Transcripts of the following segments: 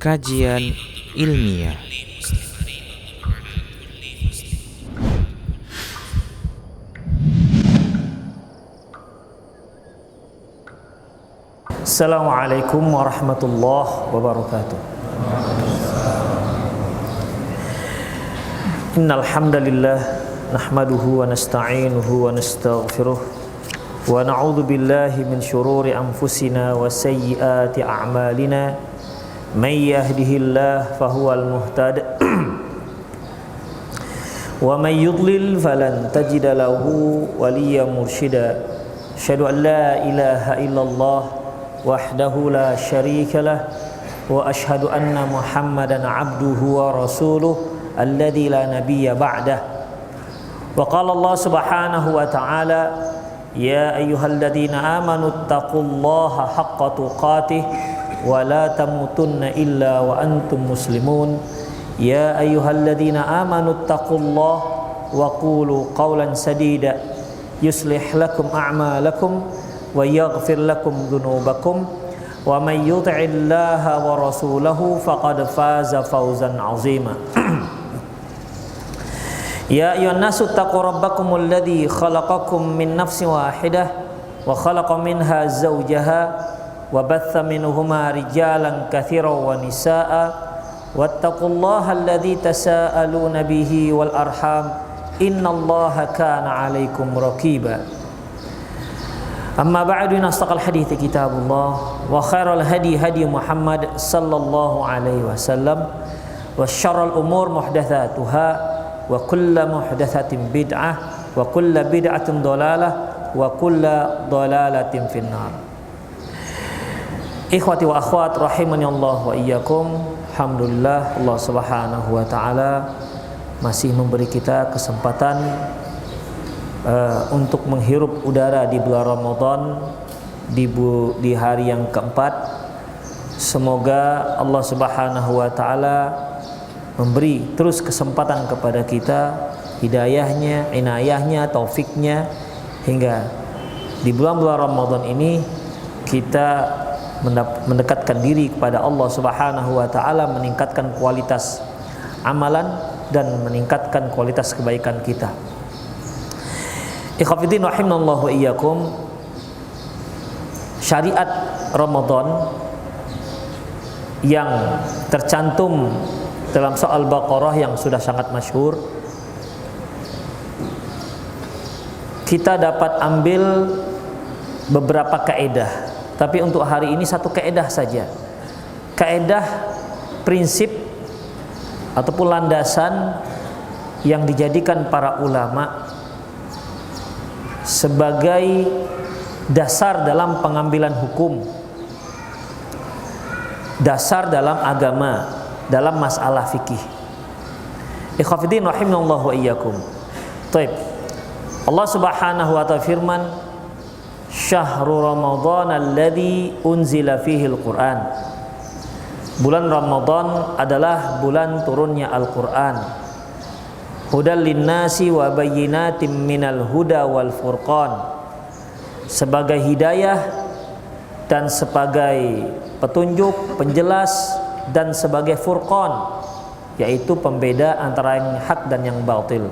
Kajian ilmiah. Assalamualaikum warahmatullahi wabarakatuh. Innal hamdalillah nahmaduhu wa nasta'inuhu wa nastaghfiruh wa na'udzu billahi min shururi anfusina wa sayyiati a'malina. May yahdihillahu fahuwal muhtad wa may yudlil falan tajida lahu waliyyan mursyida. Asyhadu an la ilaha illallah wahdahu la syarika lah wa asyhadu anna Muhammadan abduhu wa rasuluh alladzi la nabiyya ba'dah. Wa qala Allah subhanahu wa ta'ala, ya ayyuhalladzina amanu taqullaha haqqa tuqatih wa la tamutunna illa wa antum muslimun. Ya ayyuhalladzina amanu taqullaha wa qulu qawlan sadida yuslih lakum a'malakum wa yaghfir lakum dhunubakum wa may yuti'illaha wa rasulahu faqad faza fawzan 'azima. Ya ayyuhan nasu taqu rabbakumul ladzi khalaqakum min nafsin wahidah wa khalaqa minha zawjaha wa batha minhuma rijalan katsiran wa nisaa'a wattaqullaha alladzi tasaaluna bihi wal arham innallaha kana 'alaikum raqiba. Amma ba'du, asdaqal hadithi kitabullah wa khairal hadi hadi Muhammad sallallahu alaihi wasallam wa syarrul umur muhdatsatuha wa kullu muhdatsatin bid'ah wa kullu bid'atin dhalalah wa kullu dhalalatin finnar. Ikhwati wa akhwat rahimani Allah wa iyyakum. Alhamdulillah, Allah Subhanahu wa taala masih memberi kita kesempatan untuk menghirup udara di bulan Ramadan di hari yang keempat. Semoga Allah Subhanahu wa taala memberi terus kesempatan kepada kita, hidayahnya, inayahnya, taufiknya, hingga di bulan-bulan Ramadan ini kita mendekatkan diri kepada Allah Subhanahu wa taala, meningkatkan kualitas amalan dan meningkatkan kualitas kebaikan kita. Ikhwatiddin rahimanallahu wa iyyakum. Syariat Ramadan yang tercantum dalam soal Baqarah yang sudah sangat masyhur, kita dapat ambil beberapa kaedah, tapi untuk hari ini satu kaedah saja. Kaedah prinsip ataupun landasan yang dijadikan para ulama sebagai dasar dalam pengambilan hukum, dasar dalam agama, dalam masalah fikih. Ikhwatiddin rahimanallahu wa iyyakum. Baik. Allah Subhanahu wa ta'ala firman, Syahrul Ramadan alladzi unzila fihi al-Qur'an. Bulan Ramadan adalah bulan turunnya Al-Qur'an. Hudal linnasi wa bayyinatin minal huda wal furqan. Sebagai hidayah dan sebagai petunjuk, penjelas, dan sebagai furqan, yaitu pembeda antara yang hak dan yang batil.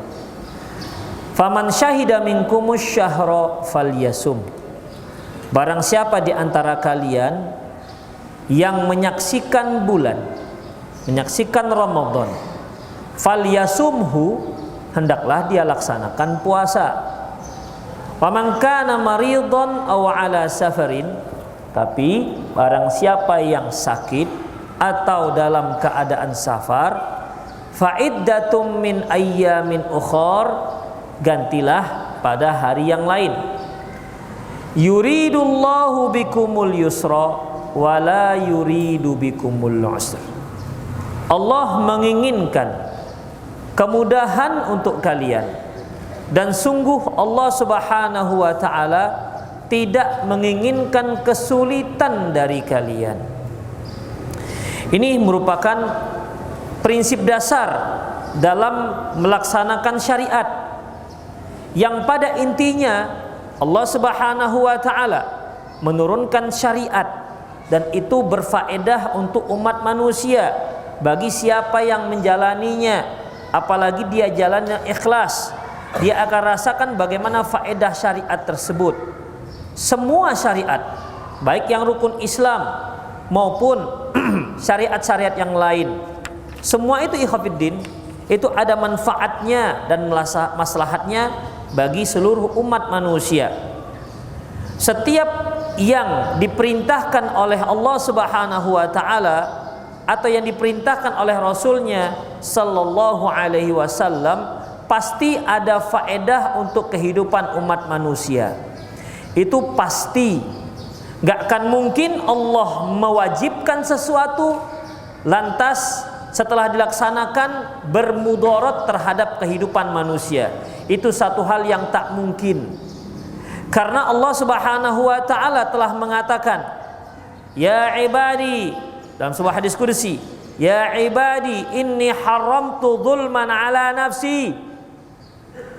Faman syahida minkumus syahra falyasum. Barang siapa di antara kalian yang menyaksikan bulan, menyaksikan Ramadan, falyasumhu, hendaklah dia laksanakan puasa. Wa man kana maridhan aw ala safarin, tapi barang siapa yang sakit atau dalam keadaan safar, fa iddatum min ayyamin ukhar, gantilah pada hari yang lain. Yuridullahu bikumul yusra wa la yuridu bikumul usra. Allah menginginkan kemudahan untuk kalian, dan sungguh Allah Subhanahu wa ta'ala tidak menginginkan kesulitan dari kalian. Ini merupakan prinsip dasar dalam melaksanakan syariat, yang pada intinya Allah Subhanahu wa ta'ala menurunkan syariat dan itu berfaedah untuk umat manusia bagi siapa yang menjalaninya, apalagi dia jalannya ikhlas, dia akan rasakan bagaimana faedah syariat tersebut. Semua syariat, baik yang rukun Islam maupun syariat-syariat yang lain, semua itu ikhwafiddin, itu ada manfaatnya dan maslahatnya bagi seluruh umat manusia. Setiap yang diperintahkan oleh Allah Subhanahu wa taala atau yang diperintahkan oleh Rasulnya sallallahu alaihi wasallam pasti ada faedah untuk kehidupan umat manusia. Itu pasti. Gak akan mungkin Allah mewajibkan sesuatu lantas setelah dilaksanakan bermudarat terhadap kehidupan manusia. Itu satu hal yang tak mungkin. Karena Allah Subhanahu wa taala telah mengatakan, ya ibadi, dalam sebuah hadis qudsi, ya ibadi inni haramtu dzulman ala nafsi.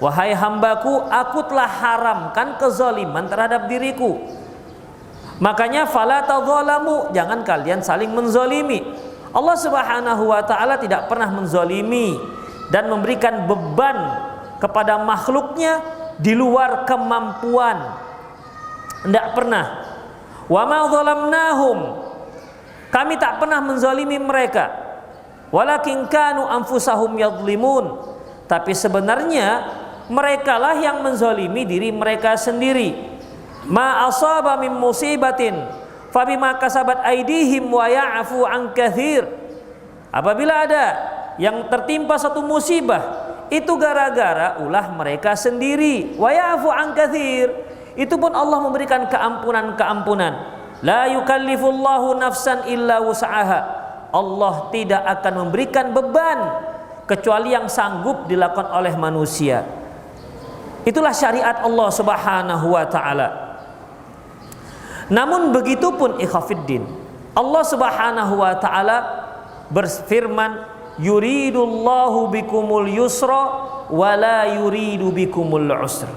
Wahai hambaku, aku telah haramkan kezaliman terhadap diriku. Makanya fala tadzalamu, jangan kalian saling menzalimi. Allah Subhanahu wa taala tidak pernah menzalimi dan memberikan beban kepada makhluknya di luar kemampuan. Tidak pernah. Wa ma dzalamnahum, kami tak pernah menzalimi mereka. Walakin kanu anfusahum yadhlimun, tapi sebenarnya merekalah yang menzalimi diri mereka sendiri. Ma asaba min musibatin fabima kasabat aydihim wa ya'fu an katsir. Apabila ada yang tertimpa satu musibah, itu gara-gara ulah mereka sendiri. Wa ya'fu an katsir, itu pun Allah memberikan keampunan-keampunan. La yukallifullahu nafsan illa wus'aha, Allah tidak akan memberikan beban kecuali yang sanggup dilakukan oleh manusia. Itulah syariat Allah Subhanahu wa taala. Namun begitupun ikhwafiddin, Allah Subhanahu wa taala berfirman, yuridullahu bikumul yusra wa la yuridu bikumul usra.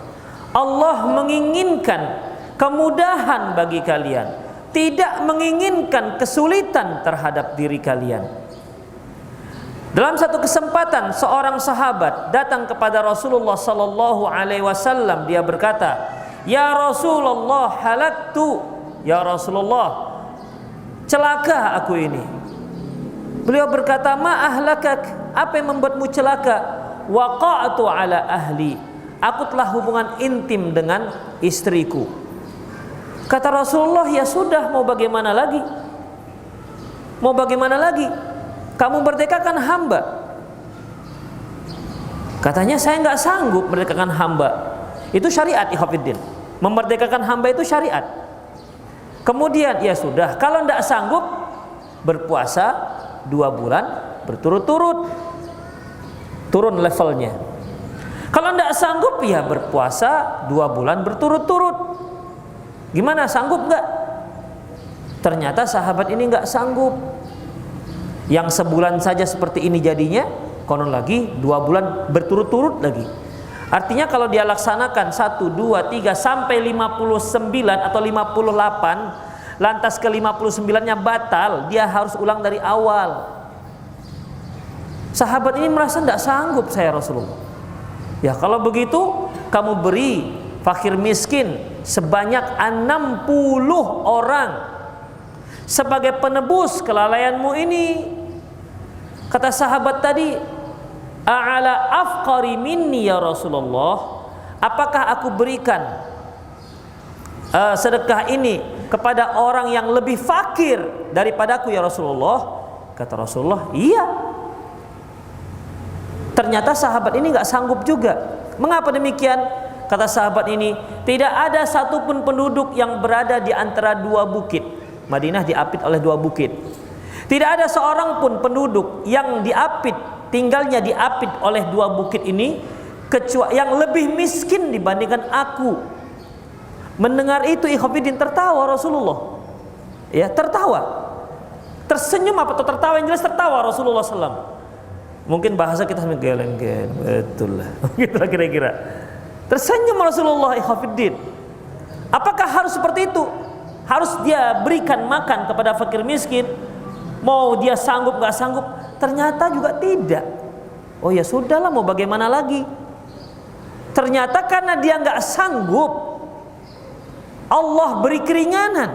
Allah menginginkan kemudahan bagi kalian, tidak menginginkan kesulitan terhadap diri kalian. Dalam satu kesempatan seorang sahabat datang kepada Rasulullah sallallahu alaihi wasallam, dia berkata, "Ya Rasulullah, halaktu." Ya Rasulullah, celaka aku ini. Beliau berkata, "Ma ahlakak?" Apa yang membuatmu celaka? "Waqa'tu ala ahli." Aku telah hubungan intim dengan istriku. Kata Rasulullah, "Ya sudah, mau bagaimana lagi? Mau bagaimana lagi? Kamu merdekakan hamba." Katanya, "Saya nggak sanggup merdekakan hamba." Itu syariat, ikhwatiddin. Memerdekakan hamba itu syariat. Kemudian, ya sudah, kalau tidak sanggup, berpuasa 2 bulan berturut-turut, turun levelnya. Kalau tidak sanggup, ya berpuasa 2 bulan berturut-turut. Gimana, sanggup nggak? Ternyata sahabat ini nggak sanggup. Yang sebulan saja seperti ini jadinya, konon lagi 2 bulan berturut-turut lagi. Artinya kalau dia laksanakan 1, 2, 3 sampai 59 atau 58, lantas ke 59-nya batal, dia harus ulang dari awal. Sahabat ini merasa tidak sanggup, saya Rasulullah. Ya kalau begitu kamu beri fakir miskin sebanyak 60 orang sebagai penebus kelalaianmu ini. Kata sahabat tadi, "A'ala afqari minni ya Rasulullah, apakah aku berikan sedekah ini kepada orang yang lebih fakir daripadaku ya Rasulullah?" Kata Rasulullah, "Iya." Ternyata sahabat ini nggak sanggup juga. Mengapa demikian? Kata sahabat ini, tidak ada satupun penduduk yang berada di antara 2 bukit. Madinah diapit oleh 2 bukit. Tidak ada seorang pun penduduk yang diapit, tinggalnya diapit oleh 2 bukit ini, kecuali yang lebih miskin dibandingkan aku. Mendengar itu ikhwatiddin, tertawa Rasulullah. Ya, tertawa. Tersenyum apa atau tertawa? Yang jelas tertawa Rasulullah SAW. Mungkin bahasa kita sambil geleng-geleng, betul lah. Gitu kira-kira. Tersenyum Rasulullah ikhwatiddin. Apakah harus seperti itu? harus dia berikan makan kepada fakir miskin, mau dia sanggup gak sanggup, ternyata juga tidak. Oh ya sudahlah, mau bagaimana lagi. Ternyata karena dia gak sanggup, Allah beri keringanan,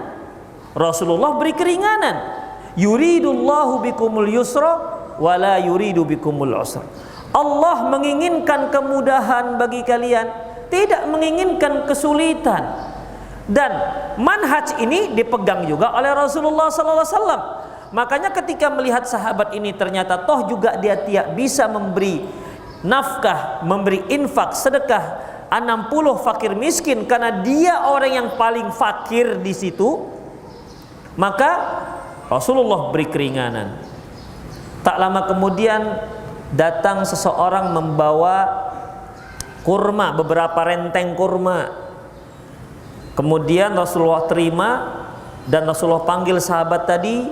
Rasulullah beri keringanan. Yuridullahu bikumul yusra wala yuridu bikumul usra. Allah menginginkan kemudahan bagi kalian, tidak menginginkan kesulitan. Dan manhaj ini dipegang juga oleh Rasulullah SAW. Makanya ketika melihat sahabat ini ternyata toh juga dia tidak bisa memberi nafkah, memberi infak, sedekah 60 fakir miskin karena dia orang yang paling fakir di situ, maka Rasulullah beri keringanan. Tak lama kemudian datang seseorang membawa kurma, beberapa renteng kurma. Kemudian Rasulullah terima dan Rasulullah panggil sahabat tadi,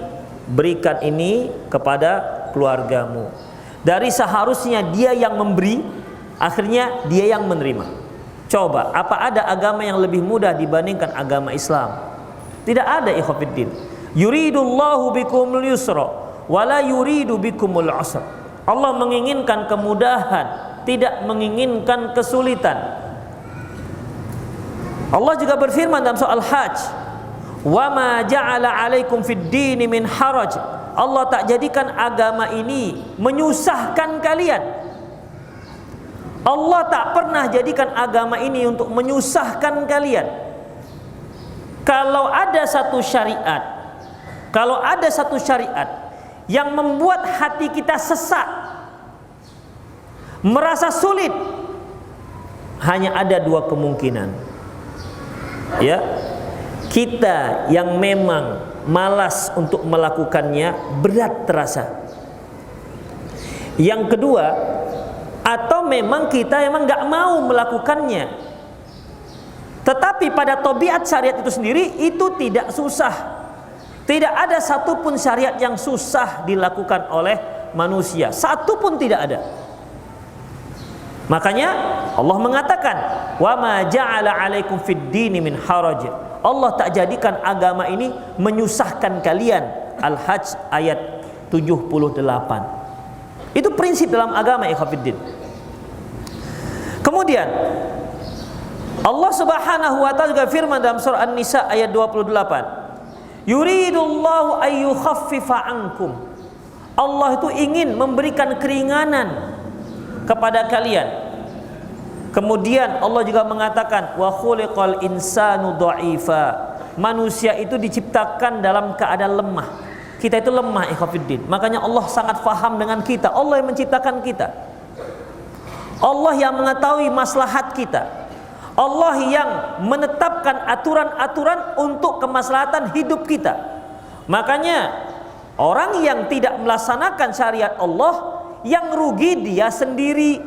berikan ini kepada keluargamu. Dari seharusnya dia yang memberi, akhirnya dia yang menerima. Coba, apa ada agama yang lebih mudah dibandingkan agama Islam? Tidak ada, ikhwatiddin. Yuridullahu bikumul yusra wala yuridu bikumul usra. Allah menginginkan kemudahan, tidak menginginkan kesulitan. Allah juga berfirman dalam surah Al-Hajj, "Wa ma ja'ala 'alaikum fid dini min haraj." Allah tak jadikan agama ini menyusahkan kalian. Allah tak pernah jadikan agama ini untuk menyusahkan kalian. Kalau ada satu syariat yang membuat hati kita sesak, merasa sulit, hanya ada dua kemungkinan. Ya, kita yang memang malas untuk melakukannya, berat terasa. Yang kedua, atau memang kita memang nggak mau melakukannya. Tetapi pada tabiat syariat itu sendiri itu tidak susah. Tidak ada satupun syariat yang susah dilakukan oleh manusia, satu pun tidak ada. Makanya Allah mengatakan, "Wa ma ja'ala 'alaikum fid dini min haraj." Allah tak jadikan agama ini menyusahkan kalian. Al-Hajj ayat 78. Itu prinsip dalam agama, ikhwatiddin. Kemudian Allah Subhanahu wa taala juga firman dalam surah An-Nisa ayat 28. Yuridullahu ayyukhaffifa ankum. Allah itu ingin memberikan keringanan kepada kalian. Kemudian Allah juga mengatakan wa khuliqal insanu dha'ifa. Manusia itu diciptakan dalam keadaan lemah. Kita itu lemah, ikhwatiddin. Makanya Allah sangat faham dengan kita. Allah yang menciptakan kita. Allah yang mengetahui maslahat kita. Allah yang menetapkan aturan-aturan untuk kemaslahatan hidup kita. Makanya orang yang tidak melaksanakan syariat Allah, yang rugi dia sendiri.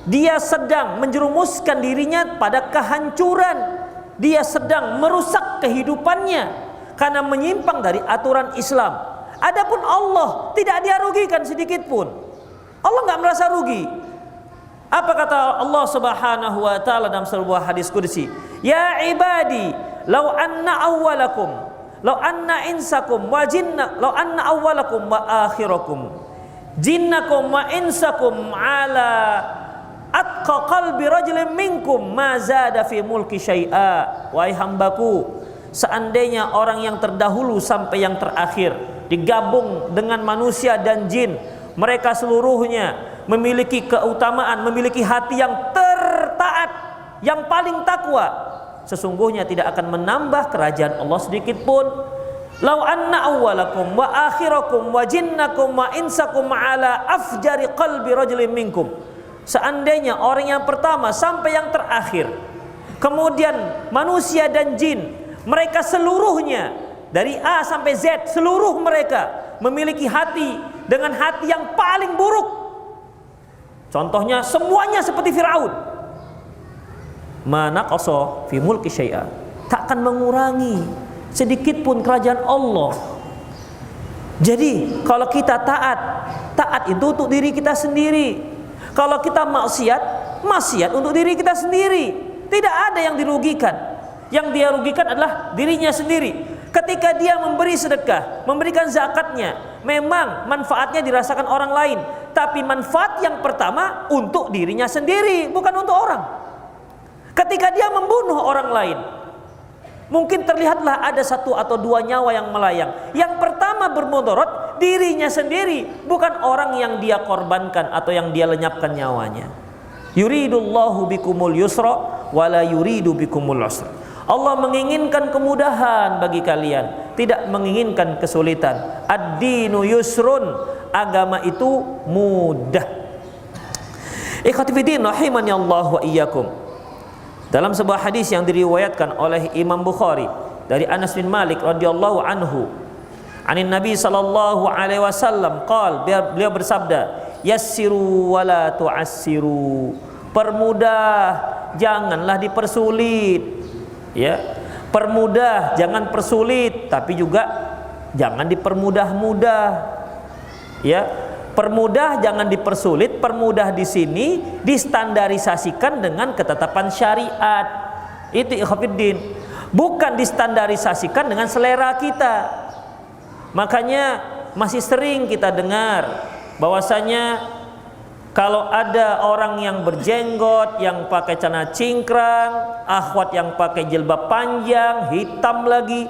Dia sedang menjerumuskan dirinya pada kehancuran. Dia sedang merusak kehidupannya karena menyimpang dari aturan Islam. Adapun Allah tidak dia rugikan sedikit pun. Allah nggak merasa rugi. Apa kata Allah Subhanahu wa taala dalam sebuah hadis qudsi? Ya ibadi, law anna awwalakum, law anna insakum wa jinna, law anna awwalakum wa akhirakum, jinnakum wa insakum ala atqa qalbi rajulin minkum ma zada fi mulki syai'a. Wahai hambaku, seandainya orang yang terdahulu sampai yang terakhir digabung dengan manusia dan jin, mereka seluruhnya memiliki keutamaan, memiliki hati yang tertaat, yang paling takwa, sesungguhnya tidak akan menambah kerajaan Allah sedikit pun. Lau anna awwalakum wa akhirakum wa jinnakum wa insakum ala afjari qalbi rajulin minkum. Seandainya orang yang pertama sampai yang terakhir, kemudian manusia dan jin, mereka seluruhnya dari A sampai Z, seluruh mereka memiliki hati dengan hati yang paling buruk. Contohnya semuanya seperti Firaun. Mana qasa fi mulki syai'a, tak akan mengurangi sedikit pun kerajaan Allah. Jadi kalau kita taat itu untuk diri kita sendiri. Kalau kita maksiat untuk diri kita sendiri. Tidak ada yang dirugikan. Yang dia rugikan adalah dirinya sendiri. Ketika dia memberi sedekah, memberikan zakatnya, memang manfaatnya dirasakan orang lain, tapi manfaat yang pertama untuk dirinya sendiri, bukan untuk orang. Ketika dia membunuh orang lain, mungkin terlihatlah ada 1 atau 2 nyawa yang melayang. Yang pertama bermudarat dirinya sendiri, bukan orang yang dia korbankan atau yang dia lenyapkan nyawanya. Yuridullahu bikumul yusra wala yuridu bikumul usra. Allah menginginkan kemudahan bagi kalian, tidak menginginkan kesulitan. Ad-dinu yusrun, agama itu mudah. Ikhwati fiddin rahimani Allah wa iyyakum. Dalam sebuah hadis yang diriwayatkan oleh Imam Bukhari dari Anas bin Malik radhiyallahu anhu, anin Nabi sallallahu alaihi wasallam qala, beliau bersabda, yassiru wala tu'assiru. Permudah, janganlah dipersulit. Ya, permudah, jangan persulit, tapi juga jangan dipermudah-mudah. Ya, permudah jangan dipersulit. Permudah di sini distandarisasikan dengan ketetapan syariat. Itu ikhwatiddin, bukan distandarisasikan dengan selera kita. Makanya masih sering kita dengar bahwasanya kalau ada orang yang berjenggot, yang pakai celana cingkrang, akhwat yang pakai jilbab panjang, hitam lagi,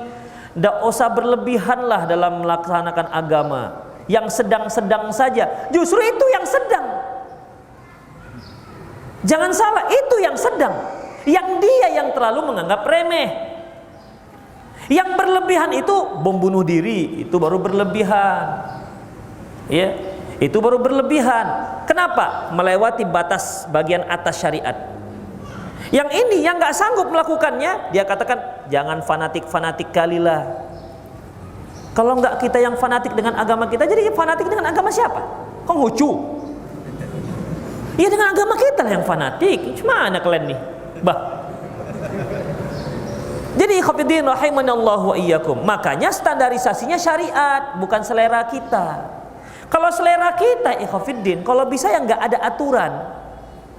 tidak usah berlebihanlah dalam melaksanakan agama. Yang sedang-sedang saja, justru itu yang sedang. Jangan salah, itu yang sedang. Yang dia yang terlalu menganggap remeh. Yang berlebihan itu membunuh diri, itu baru berlebihan. Ya. Itu baru berlebihan. Kenapa? Melewati batas bagian atas syariat. Yang ini yang nggak sanggup melakukannya, dia katakan jangan fanatik-fanatik kalilah. Kalau nggak kita yang fanatik dengan agama kita, jadi fanatik dengan agama siapa? Konghucu. Iya, dengan agama kita lah yang fanatik. Gimana kalian nih? Bah. Jadi ikhwatiddin rahimanallahu wa iyyakum. Makanya standarisasinya syariat, bukan selera kita. Kalau selera kita ikhwatiddin, kalau bisa yang nggak ada aturan,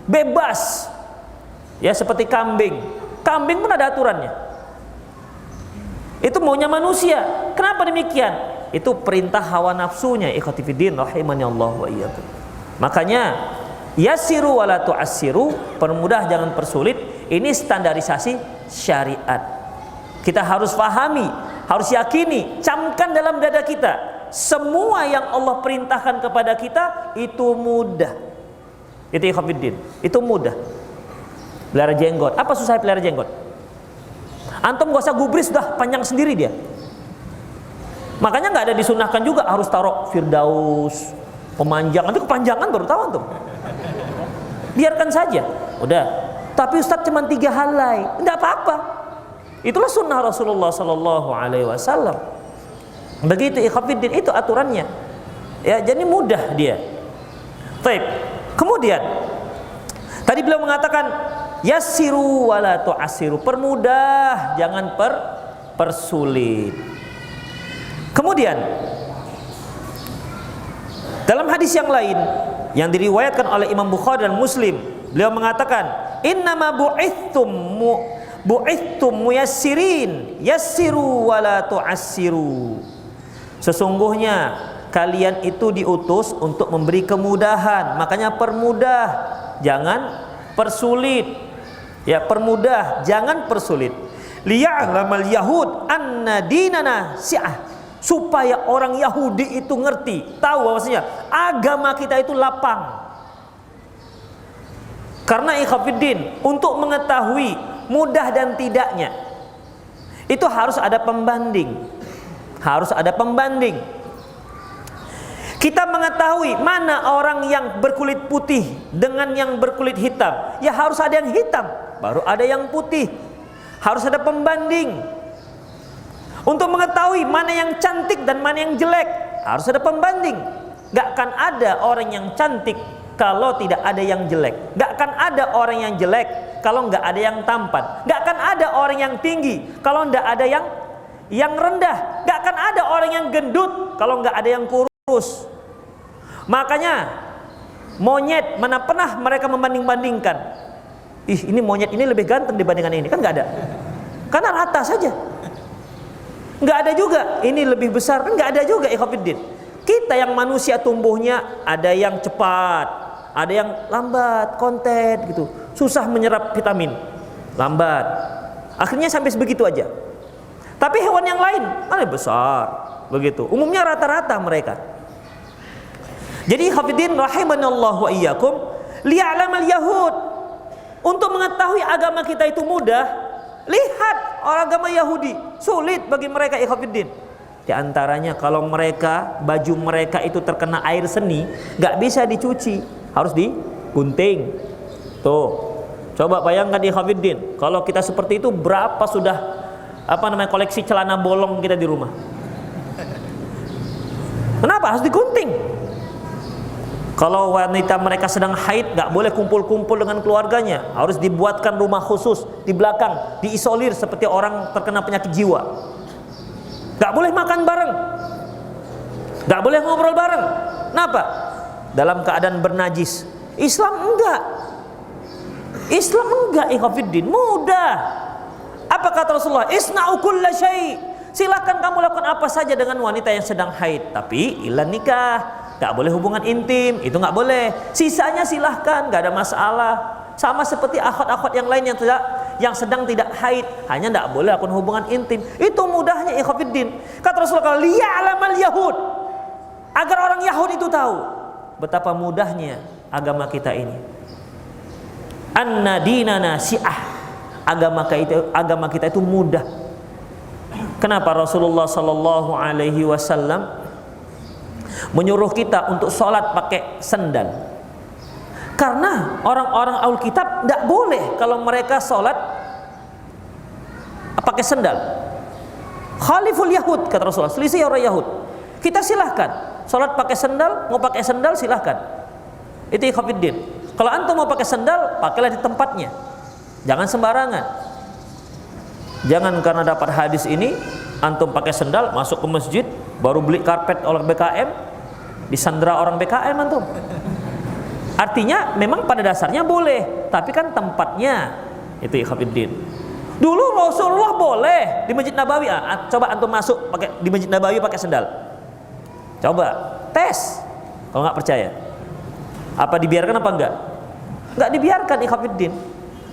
bebas. Ya, seperti kambing. Kambing pun ada aturannya. Itu maunya manusia. Kenapa demikian? Itu perintah hawa nafsunya ikhwatiddin rahimani Allah wa iyyakum. Makanya yassiru wala tu'assiru, permudah jangan persulit. Ini standarisasi syariat. Kita harus pahami, harus yakini, camkan dalam dada kita. Semua yang Allah perintahkan kepada kita itu mudah. Itu ikhwatiddin, itu mudah. Pelihara jenggot, apa susah pelihara jenggot? Antum gak usah gubris, sudah panjang sendiri dia. Makanya nggak ada disunahkan juga harus taruh firdaus, pemanjang. Nanti kepanjangan baru tahu antum. Biarkan saja, udah. Tapi Ustadz cuma 3 helai, tidak apa-apa. Itulah sunnah Rasulullah Sallallahu Alaihi Wasallam. Begitu ikhwatiddin, itu aturannya. Ya, jadi mudah dia. Baik. Kemudian tadi beliau mengatakan yassiru wala tu'assiru, permudah jangan persulit. Kemudian dalam hadis yang lain yang diriwayatkan oleh Imam Bukhari dan Muslim, beliau mengatakan innama bu'ithtum muyassirin yassiru wala tu'assiru. Sesungguhnya kalian itu diutus untuk memberi kemudahan, makanya permudah, jangan persulit. Ya, permudah, jangan persulit. Liya'lamal yahud anna dinana si'ah, supaya orang Yahudi itu ngerti, tahu bahwasanya agama kita itu lapang. Karena ikhwatiddin, untuk mengetahui mudah dan tidaknya itu harus ada pembanding. Harus ada pembanding. Kita mengetahui mana orang yang berkulit putih dengan yang berkulit hitam, ya harus ada yang hitam, baru ada yang putih. Harus ada pembanding. Untuk mengetahui mana yang cantik dan mana yang jelek, harus ada pembanding. Gak akan ada orang yang cantik kalau tidak ada yang jelek. Gak akan ada orang yang jelek kalau gak ada yang tampan. Gak akan ada orang yang tinggi kalau gak ada yang rendah. Gak akan ada orang yang gendut kalau nggak ada yang kurus. Makanya monyet, mana pernah mereka membanding-bandingkan, ini monyet ini lebih ganteng dibandingkan ini, kan nggak ada. Karena rata saja. Nggak ada juga. Ini lebih besar kan? Nggak ada juga ikhwatiddin. Kita yang manusia tumbuhnya ada yang cepat, ada yang lambat, konten gitu, susah menyerap vitamin, lambat. Akhirnya sampai sebegitu aja. Tapi hewan yang lain ada besar, begitu. Umumnya rata-rata mereka. Jadi hafidin rahimanallahu wa iyyakum, liya'lamal yahud, untuk mengetahui agama kita itu mudah. Lihat orang agama Yahudi, sulit bagi mereka ikhwatiddin. Di antaranya kalau mereka, baju mereka itu terkena air seni, nggak bisa dicuci, harus digunting. Tuh, coba bayangkan ikhwatiddin, kalau kita seperti itu berapa sudah koleksi celana bolong kita di rumah. Kenapa harus digunting? Kalau wanita mereka sedang haid, nggak boleh kumpul-kumpul dengan keluarganya, harus dibuatkan rumah khusus di belakang, diisolir seperti orang terkena penyakit jiwa. Nggak boleh makan bareng, nggak boleh ngobrol bareng. Kenapa? Dalam keadaan bernajis. Islam enggak. Islam enggak ikhwatiddin, mudah. Apa kata Rasulullah? Isna'u kulla syai'. Silakan kamu lakukan apa saja dengan wanita yang sedang haid, tapi illa nikah. Gak boleh hubungan intim, itu gak boleh. Sisanya silahkan, gak ada masalah. Sama seperti akhwat-akhwat yang lain yang sedang tidak haid, hanya gak boleh lakukan hubungan intim. Itu mudahnya ikhwatiddin. Kata Rasulullah, liya'lamal yahud, agar orang Yahudi itu tahu betapa mudahnya agama kita ini. Anna dinana si'ah, agama kita itu mudah. Kenapa Rasulullah sallallahu alaihi wasallam menyuruh kita untuk sholat pakai sendal? Karena orang-orang Ahlul Kitab tidak boleh kalau mereka sholat pakai sendal. Khaliful Yahud, kata Rasulullah, selisih orang Yahud. Kita silahkan sholat pakai sendal, mau pakai sendal silahkan. Itu ikhwatiddin. Kalau antum mau pakai sendal, pakailah di tempatnya, jangan sembarangan. Jangan karena dapat hadis ini antum pakai sendal masuk ke masjid, baru beli karpet oleh BKM, disandera orang BKM antum. Artinya memang pada dasarnya boleh, tapi kan tempatnya itu ikhwatiddin. Dulu Rasulullah boleh di Masjid Nabawi. Coba antum masuk pakai di Masjid Nabawi pakai sendal. Coba tes. Kalau nggak percaya, apa dibiarkan apa enggak? Nggak dibiarkan ikhwatiddin.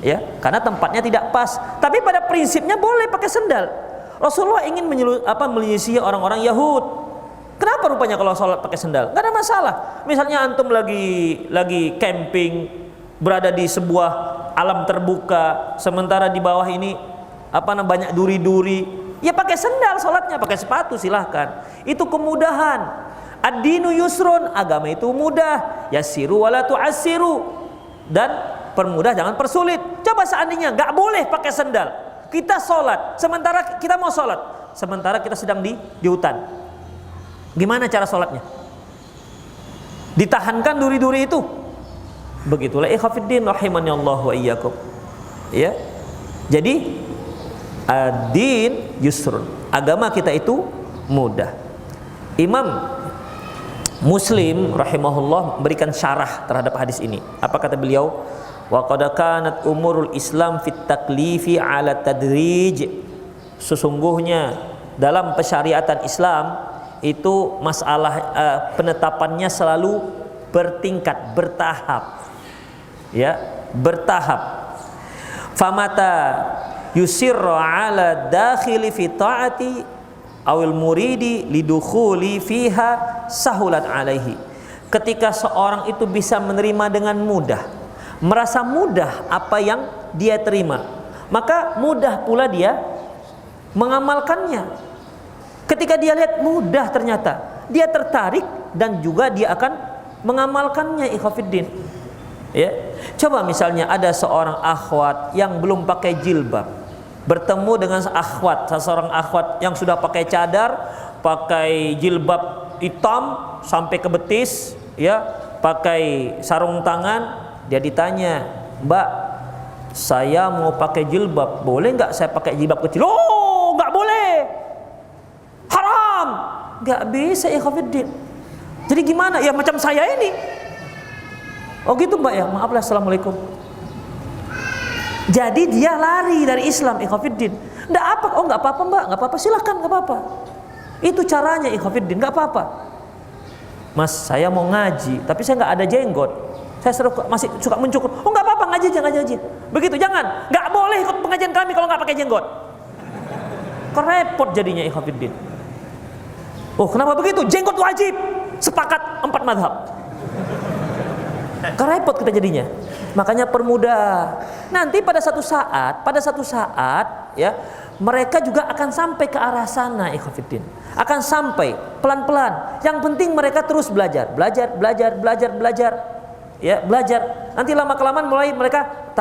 Ya, karena tempatnya tidak pas. Tapi pada prinsipnya boleh pakai sendal. Rasulullah ingin menyelisihi orang-orang Yahud. Kenapa rupanya kalau sholat pakai sendal? Gak ada masalah. Misalnya antum lagi camping, berada di sebuah alam terbuka, sementara di bawah ini banyak duri-duri, ya pakai sendal sholatnya, pakai sepatu silahkan. Itu kemudahan. Ad-dinu yusrun, agama itu mudah. Yassiru wala tu'assiru, dan permudah jangan persulit. Coba seandainya gak boleh pakai sendal, kita sholat, sementara kita mau sholat, sementara kita sedang di hutan, gimana cara sholatnya? Ditahankan duri-duri itu. Begitulah ikhwatiddin rahimanallahu wa iyyakum. Ya. Jadi ad-din yusrun, agama kita itu mudah. Imam Muslim rahimahullah berikan syarah terhadap hadis ini. Apa kata beliau? Wa qad kanat umurul Islam fit taklifi ala tadrij. Sesungguhnya dalam pesyariatan Islam itu masalah penetapannya selalu bertingkat, bertahap. Ya, bertahap. Famata yusirru ala dakhili fi ta'ati awil muridi lidukhuli fiha sahulat alaihi. Ketika seorang itu bisa menerima dengan mudah, merasa mudah apa yang dia terima, maka mudah pula dia mengamalkannya. Ketika dia lihat mudah, ternyata dia tertarik dan juga dia akan mengamalkannya ikhwatiddin. Ya, coba misalnya ada seorang akhwat yang belum pakai jilbab, bertemu dengan seorang akhwat yang sudah pakai cadar, pakai jilbab hitam sampai ke betis, ya, pakai sarung tangan. Dia ditanya, "Mbak, saya mau pakai jilbab, boleh nggak saya pakai jilbab kecil?" "Oh, nggak boleh, haram." Nggak bisa ikhwatiddin. Jadi gimana? Ya macam saya ini. "Oh gitu Mbak ya, maaflah, assalamualaikum." Jadi dia lari dari Islam, ikhwatiddin. Enggak apa, oh enggak apa-apa Mbak, enggak apa-apa, silakan, enggak apa-apa. Itu caranya ikhwatiddin, enggak apa-apa. Mas, saya mau ngaji, tapi saya enggak ada jenggot. Saya masih suka mencukur. Oh enggak apa-apa, ngaji aja. Begitu, jangan. Enggak boleh ikut pengajian kami kalau enggak pakai jenggot. Kerepot jadinya ikhwatiddin. Oh, kenapa begitu? Jenggot wajib. Sepakat 4 mazhab. Kerepot kita jadinya. Makanya permudah. Nanti pada satu saat ya, mereka juga akan sampai ke arah sana ikhwatiddin. Akan sampai pelan-pelan. Yang penting mereka terus belajar. Ya, belajar. Nanti lama-kelamaan mulai mereka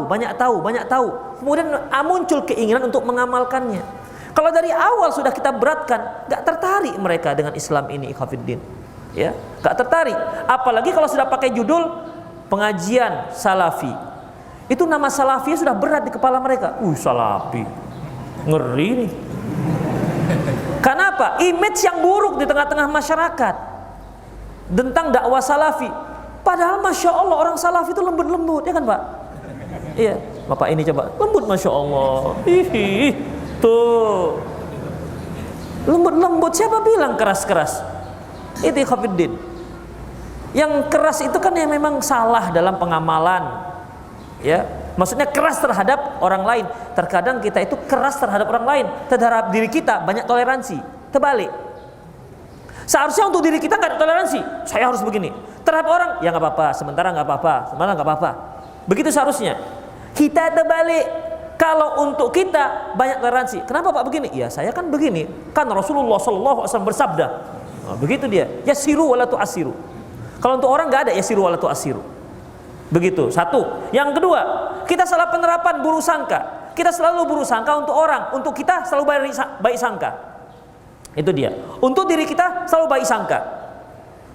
banyak tahu. Kemudian muncul keinginan untuk mengamalkannya. Kalau dari awal sudah kita beratkan, enggak tertarik mereka dengan Islam ini ikhwatiddin. Ya, enggak tertarik. Apalagi kalau sudah pakai judul pengajian salafi. Itu nama salafi sudah berat di kepala mereka. Salafi. Ngeri nih. Kenapa? Image yang buruk di tengah-tengah masyarakat tentang dakwah salafi. Padahal Masya Allah orang salafi itu lembut-lembut, ya kan Pak? Iya, Bapak ini coba lembut Masya Allah. Tuh. Lembut-lembut, siapa bilang keras-keras? Itu ikhwatiddin. Yang keras itu kan yang memang salah dalam pengamalan. Ya, maksudnya keras terhadap orang lain. Terkadang kita itu keras terhadap orang lain, terhadap diri kita banyak toleransi. Terbalik. Seharusnya untuk diri kita nggak ada toleransi. Saya harus begini. Terhadap orang, ya nggak apa-apa. Sementara nggak apa-apa. Begitu seharusnya. Kita terbalik. Kalau untuk kita banyak toleransi. Kenapa Pak begini? Ya saya kan begini. Kan Rasulullah SAW bersabda. Nah, begitu dia. Yasiru wala tu'asiru. Kalau untuk orang nggak ada yasiru wala tu'asiru. Begitu. Satu. Yang kedua, kita salah penerapan buruk sangka. Kita selalu buruk sangka untuk orang. Untuk kita selalu baik sangka. Itu dia. Untuk diri kita selalu baik sangka.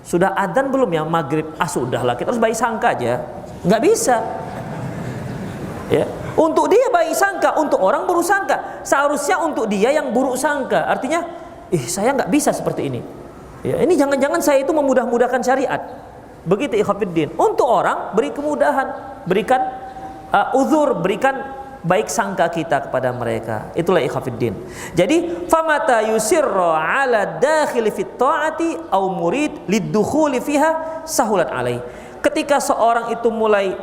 Sudah adzan belum ya maghrib? Sudahlah, kita harus baik sangka aja. Nggak bisa. Ya. Untuk dia baik sangka, untuk orang buruk sangka. Seharusnya untuk dia yang buruk sangka. Artinya, saya nggak bisa seperti ini. Ya, ini jangan-jangan saya itu memudah-mudahkan syariat. Begitu ikhwatiddin. Untuk orang beri kemudahan, berikan uzur, berikan baik sangka kita kepada mereka. Itulah ikhwatiddin. Jadi, famata yusirra 'ala dakhili fit ta'ati au murid lidukhuli fiha sahulat alaih. Ketika seorang itu mulai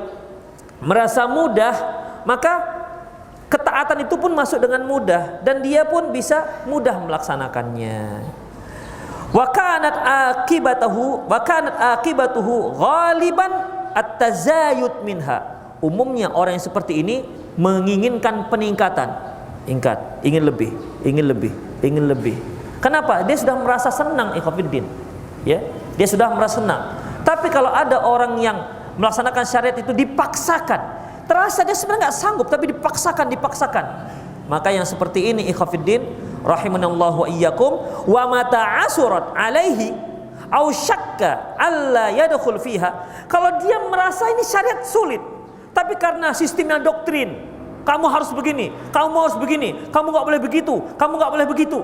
merasa mudah, maka ketaatan itu pun masuk dengan mudah dan dia pun bisa mudah melaksanakannya. Wa kanat akibatuhu ghaliban at-tazayud minha. Umumnya orang yang seperti ini menginginkan peningkatan. Ingin lebih. Kenapa? Dia sudah merasa senang ikhwatiddin. Ya, dia sudah merasa senang. Tapi kalau ada orang yang melaksanakan syariat itu dipaksakan, terasa dia sebenarnya nggak sanggup tapi dipaksakan. Maka yang seperti ini ikhwatiddin rahimanallahu wa iyyakum, wa mata asurat alaihi au syakka alla yadkhul fiha. Kalau dia merasa ini syariat sulit, tapi karena sistemnya doktrin, kamu harus begini, kamu harus begini, kamu nggak boleh begitu, kamu nggak boleh begitu,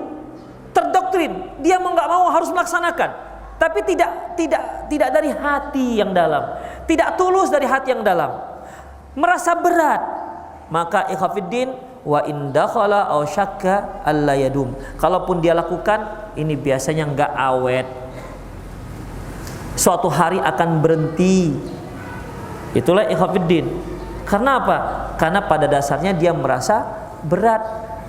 terdoktrin, dia mau nggak mau harus melaksanakan, tapi tidak dari hati yang dalam, tidak tulus dari hati yang dalam, merasa berat, maka ikhwatiddin wa indakhala aw syakka alla yadum. Kalaupun dia lakukan, ini biasanya enggak awet. Suatu hari akan berhenti. Itulah ikhwatiddin. Karena apa? Karena pada dasarnya dia merasa berat.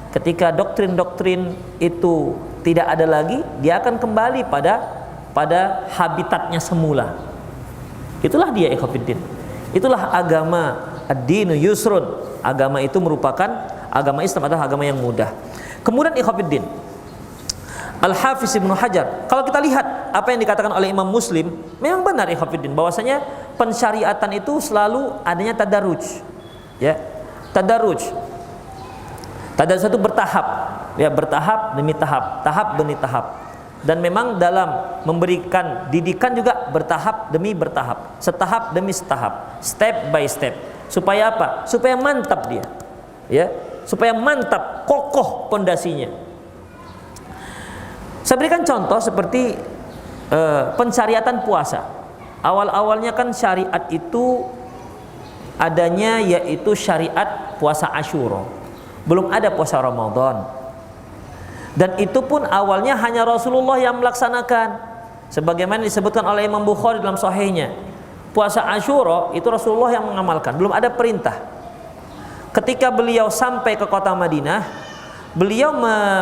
Ketika doktrin-doktrin itu tidak ada lagi, dia akan kembali pada habitatnya semula. Itulah dia ikhwatiddin. Itulah agama ad-dinu yusrun. Agama itu merupakan agama Islam adalah agama yang mudah. Kemudian ikhwatiddin, Al-Hafiz Ibnu Hajar, kalau kita lihat apa yang dikatakan oleh Imam Muslim, memang benar ikhwatiddin bahwasanya pensyariatan itu selalu adanya tadarruj. Ya. Tadarruj itu bertahap, ya, bertahap demi tahap demi tahap. Dan memang dalam memberikan didikan juga bertahap demi bertahap, setahap demi setahap, step by step. Supaya apa? Supaya mantap dia. Ya, supaya mantap, kokoh pondasinya. Saya berikan contoh seperti pensyariatan puasa. Awal-awalnya kan syariat itu adanya yaitu syariat puasa Asyura. Belum ada puasa Ramadan. Dan itu pun awalnya hanya Rasulullah yang melaksanakan. Sebagaimana disebutkan oleh Imam Bukhari dalam sahihnya. Puasa Asyura itu Rasulullah yang mengamalkan, belum ada perintah. Ketika beliau sampai ke kota Madinah, beliau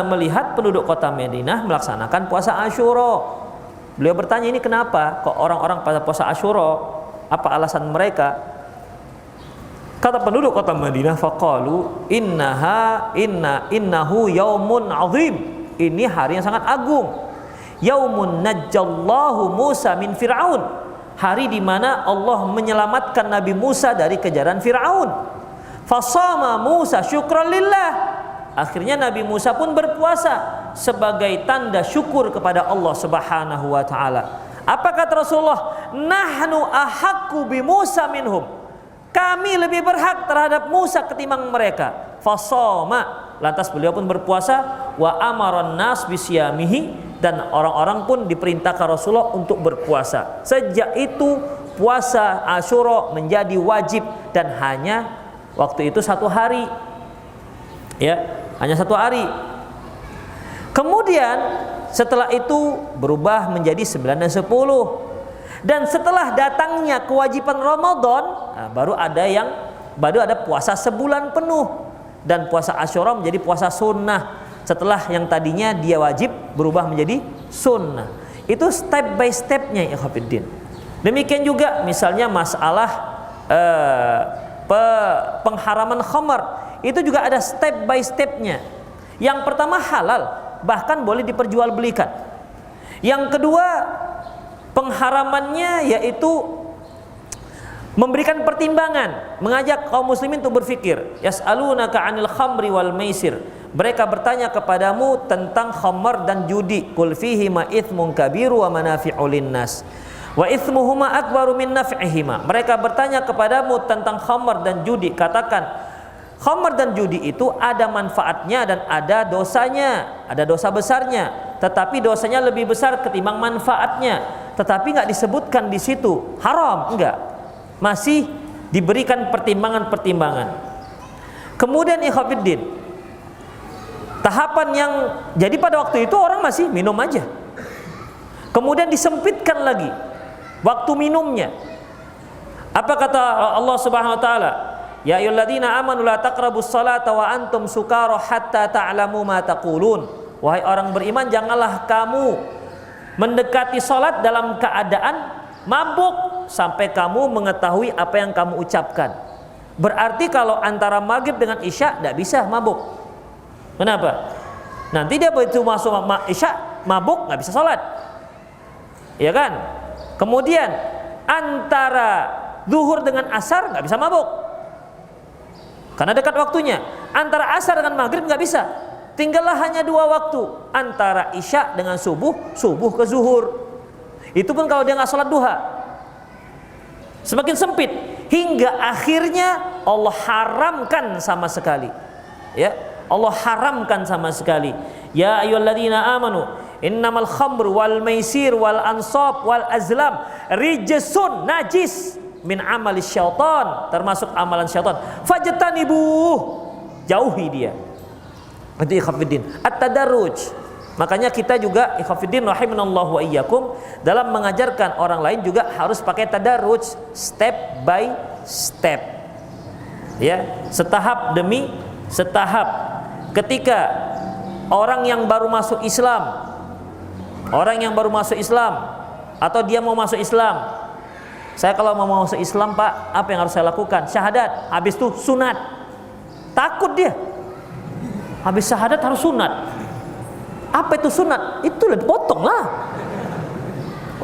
melihat penduduk kota Madinah melaksanakan puasa Asyura. Beliau bertanya, ini kenapa kok orang-orang pada puasa Asyura? Apa alasan mereka? Kata penduduk kota Madinah, faqalu innahu yaumun azim. Ini hari yang sangat agung. Yaumun najjallahu Musa min Fir'aun. Hari di mana Allah menyelamatkan Nabi Musa dari kejaran Fir'aun. Fasama Musa syukran lillah. Akhirnya Nabi Musa pun berpuasa sebagai tanda syukur kepada Allah Subhanahu wa taala. Apa kata Rasulullah? Nahnu ahaqqu bi Musa minhum. Kami lebih berhak terhadap Musa ketimbang mereka. Fasama, lantas beliau pun berpuasa. Wa amaran nas bisyamihi, dan orang-orang pun diperintahkan Rasulullah untuk berpuasa. Sejak itu puasa Asyura menjadi wajib, dan hanya waktu itu 1 hari. Ya, hanya 1 hari. Kemudian setelah itu berubah menjadi 9 dan 10. Dan setelah datangnya kewajiban Ramadan, baru ada puasa sebulan penuh, dan puasa Asyura menjadi puasa sunnah. Setelah yang tadinya dia wajib berubah menjadi sunnah. Itu step by stepnya ya Khafiddin. Demikian juga misalnya masalah pengharaman khamar, itu juga ada step by stepnya. Yang pertama halal, bahkan boleh diperjualbelikan. Yang kedua, pengharamannya yaitu memberikan pertimbangan, mengajak kaum muslimin untuk berfikir. Yas'alunaka 'anil khamri wal maisir. Mereka bertanya kepadamu tentang khamar dan judi. Qul fihima itsmun kabiru wa manafi'u linnas wa itsmuhuma akbaru min naf'ihima. Mereka bertanya kepadamu tentang khamar dan judi. Katakan, khamar dan judi itu ada manfaatnya dan ada dosanya, ada dosa besarnya. Tetapi dosanya lebih besar ketimbang manfaatnya. Tetapi nggak disebutkan di situ haram, enggak. Masih diberikan pertimbangan-pertimbangan. Kemudian ikhwatiddin, tahapan yang jadi pada waktu itu orang masih minum aja. Kemudian disempitkan lagi waktu minumnya. Apa kata Allah Subhanahu wa taala? Ya ayyuhalladzina amanu la taqrabus salata wa antum sukara hatta ta'lamu ma taqulun. Wahai orang beriman, janganlah kamu mendekati salat dalam keadaan mabuk sampai kamu mengetahui apa yang kamu ucapkan. Berarti kalau antara maghrib dengan isya tidak bisa mabuk. Kenapa? Nanti dia begitu masuk isya mabuk, nggak bisa sholat, ya kan? Kemudian antara zuhur dengan asar nggak bisa mabuk, karena dekat waktunya. Antara asar dengan maghrib nggak bisa. Tinggallah hanya 2 waktu, antara isya dengan subuh, subuh ke zuhur. Itu pun kalau dia nggak sholat duha. Semakin sempit hingga akhirnya Allah haramkan sama sekali. Ya, Allah haramkan sama sekali. Ya ayyuhalladzina amanu innamal khamru wal maisir wal ansab wal azlam rijsun najis min amali syaitan, termasuk amalan syaitan. Fajtanibuh, jauhi dia. Itu ikhwatiddin at-tadarruj. Makanya kita juga ikhwatiddin rahimanallahu wa iyyakum, dalam mengajarkan orang lain juga harus pakai tadarruj, step by step. Ya, setahap demi setahap. Ketika orang yang baru masuk Islam, atau dia mau masuk Islam, saya kalau mau masuk Islam Pak, apa yang harus saya lakukan? Syahadat, habis itu sunat. Takut dia, habis syahadat harus sunat. Apa itu sunat? Itulah dipotong lah.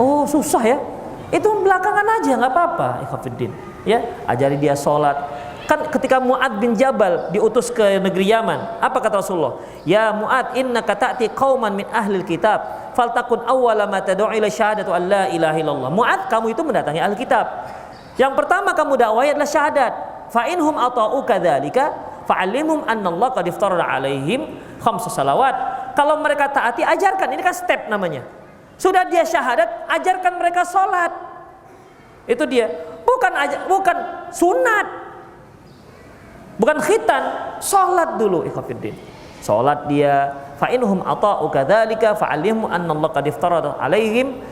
Oh susah ya. Itu belakangan aja, nggak apa-apa. Ikhwatiddin, ya, ajari dia sholat. Kan ketika Mu'ad bin Jabal diutus ke negeri Yaman, apa kata Rasulullah? Ya Mu'ad, innaka ta'ti qauman min ahlil kitab, faltakun awwala ma tad'u ila syahadatu an la ilaha illallah. Mu'ad, kamu itu mendatangi ahli kitab. Yang pertama kamu dakwai adalah syahadat. Fa inhum ata'uka dzalika fa'allimhum anna Allah qad iftarada 'alaihim 5 salawat. Kalau mereka taati, ajarkan. Ini kan step namanya. Sudah dia syahadat, ajarkan mereka salat. Itu dia. Bukan sunat. Bukan khitan, sholat dulu ikhwatiddin. Sholat dia, fa inhum ata'uka dzalika fa'alimhum anna Allah qad iftarada 'alaihim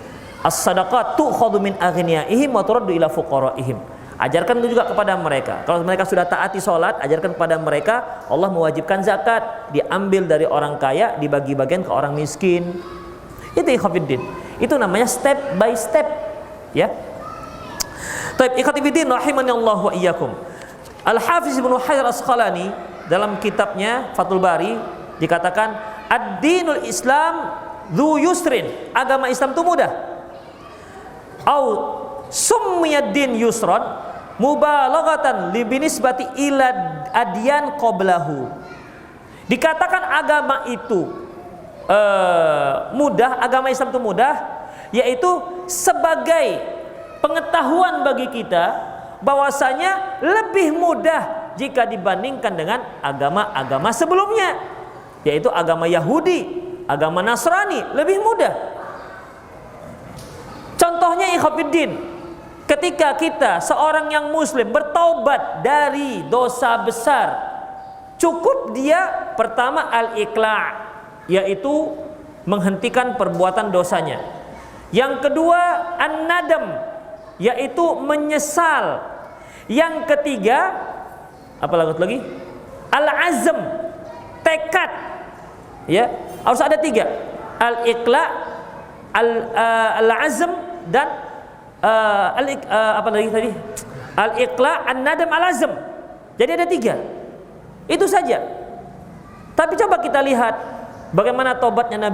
as-sadaqat tu'khadhu min aghniyaihim wa turaddu ila fuqaraihim. Ajarkan itu juga kepada mereka. Kalau mereka sudah taati sholat, ajarkan kepada mereka Allah mewajibkan zakat, diambil dari orang kaya, dibagi-bagian ke orang miskin. Itu ikhwatiddin. Itu namanya step by step, ya. Taib ikhwatiddin rahimanallahu wa iyyakum. Al-Hafiz Ibnu Hajar Asqalani dalam kitabnya Fathul Bari dikatakan ad-dinul Islam dzu yusrin, agama Islam itu mudah. Au summiyad din yusran mubalaghatan li binisbati ila adyan qablahu. Dikatakan agama itu mudah, agama Islam itu mudah, yaitu sebagai pengetahuan bagi kita bahwasanya lebih mudah jika dibandingkan dengan agama-agama sebelumnya, yaitu agama Yahudi, agama Nasrani, lebih mudah. Contohnya ikhwatiddin, ketika kita seorang yang muslim bertaubat dari dosa besar, cukup dia pertama al-iqla', yaitu menghentikan perbuatan dosanya. Yang kedua an-nadam, yaitu menyesal. Yang ketiga apa lagi? Al-azm, tekad. Ya, harus ada 3. Al-iqla', al-azm dan apa lagi tadi? Al-iqla', an-nadam, al-azm. Jadi ada 3. Itu saja. Tapi coba kita lihat bagaimana tobatnya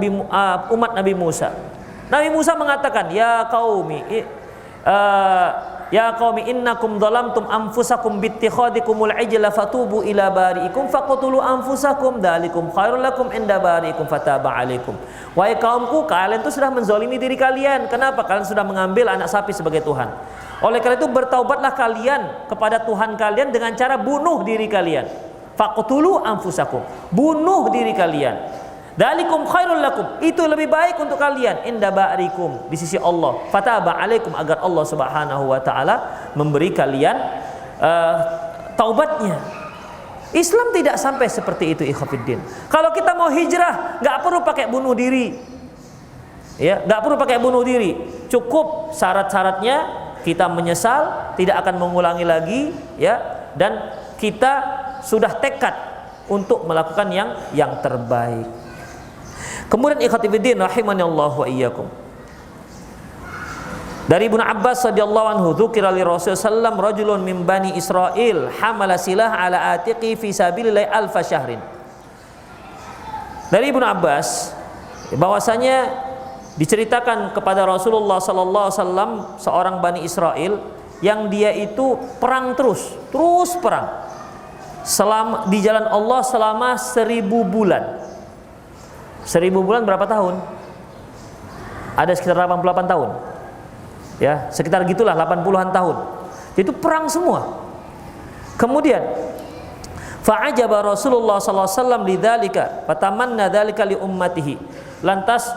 umat Nabi Musa. Nabi Musa mengatakan, ya qaumi innakum dhalamtum anfusakum bittikhadikumul ijla fatubu ila bari'ikum faqtulu anfusakum dzalikum khairul lakum inda bari'ikum fataba 'alaikum. Wahai kaumku, kalian itu sudah menzalimi diri kalian. Kenapa? Kalian sudah mengambil anak sapi sebagai Tuhan. Oleh karena itu bertaubatlah kalian kepada Tuhan kalian dengan cara bunuh diri kalian. Faqtulu anfusakum, bunuh diri kalian. Dzalikum khairul lakum, itu lebih baik untuk kalian inda ba'rikum, di sisi Allah. Fataba 'alaikum, agar Allah Subhanahu wa taala memberi kalian taubatnya. Islam tidak sampai seperti itu ikhwatiddin. Kalau kita mau hijrah enggak perlu pakai bunuh diri. Ya, enggak perlu pakai bunuh diri. Cukup syarat-syaratnya kita menyesal, tidak akan mengulangi lagi, ya, dan kita sudah tekad untuk melakukan yang terbaik. Kemudian ikhwatiddin rahimanallahu wa iyyakum. Dari Ibnu Abbas radhiyallahu anhu, dzukira li Rasul sallam rajulun min bani Israil hamala silah ala atiqi fi sabilillah alfa syahrin. Dari Ibnu Abbas bahwasanya diceritakan kepada Rasulullah sallallahu alaihi wasallam seorang Bani Israil yang dia itu perang terus perang di jalan Allah selama 1000 bulan. 1000 bulan berapa tahun? Ada sekitar 88 tahun. Ya, sekitar gitulah 80-an tahun. Itu perang semua. Kemudian fa'ajaba Rasulullah sallallahu alaihi wasallam lidzalika fatamanna dzalika li ummatihi. Lantas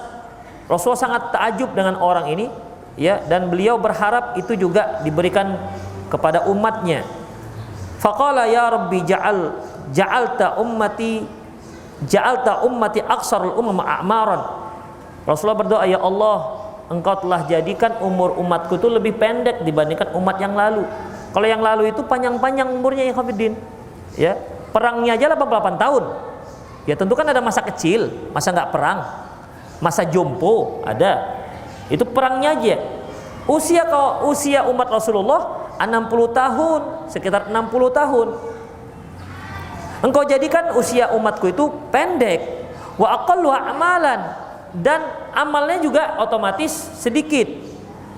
Rasulullah sangat takjub dengan orang ini, ya, dan beliau berharap itu juga diberikan kepada umatnya. Faqala ya Rabbi ja'alta ummati aqsarul umam a'maran. Rasulullah berdoa, ya Allah, Engkau telah jadikan umur umatku itu lebih pendek dibandingkan umat yang lalu. Kalau yang lalu itu panjang-panjang umurnya ya ikhwatiddin. Ya, perangnya aja 88 tahun. Ya tentu kan ada masa kecil, masa enggak perang. Masa jompo ada. Itu perangnya aja. Usia umat Rasulullah 60 tahun, sekitar 60 tahun. Engkau jadikan usia umatku itu pendek, wa aqallu amalan, dan amalnya juga otomatis sedikit.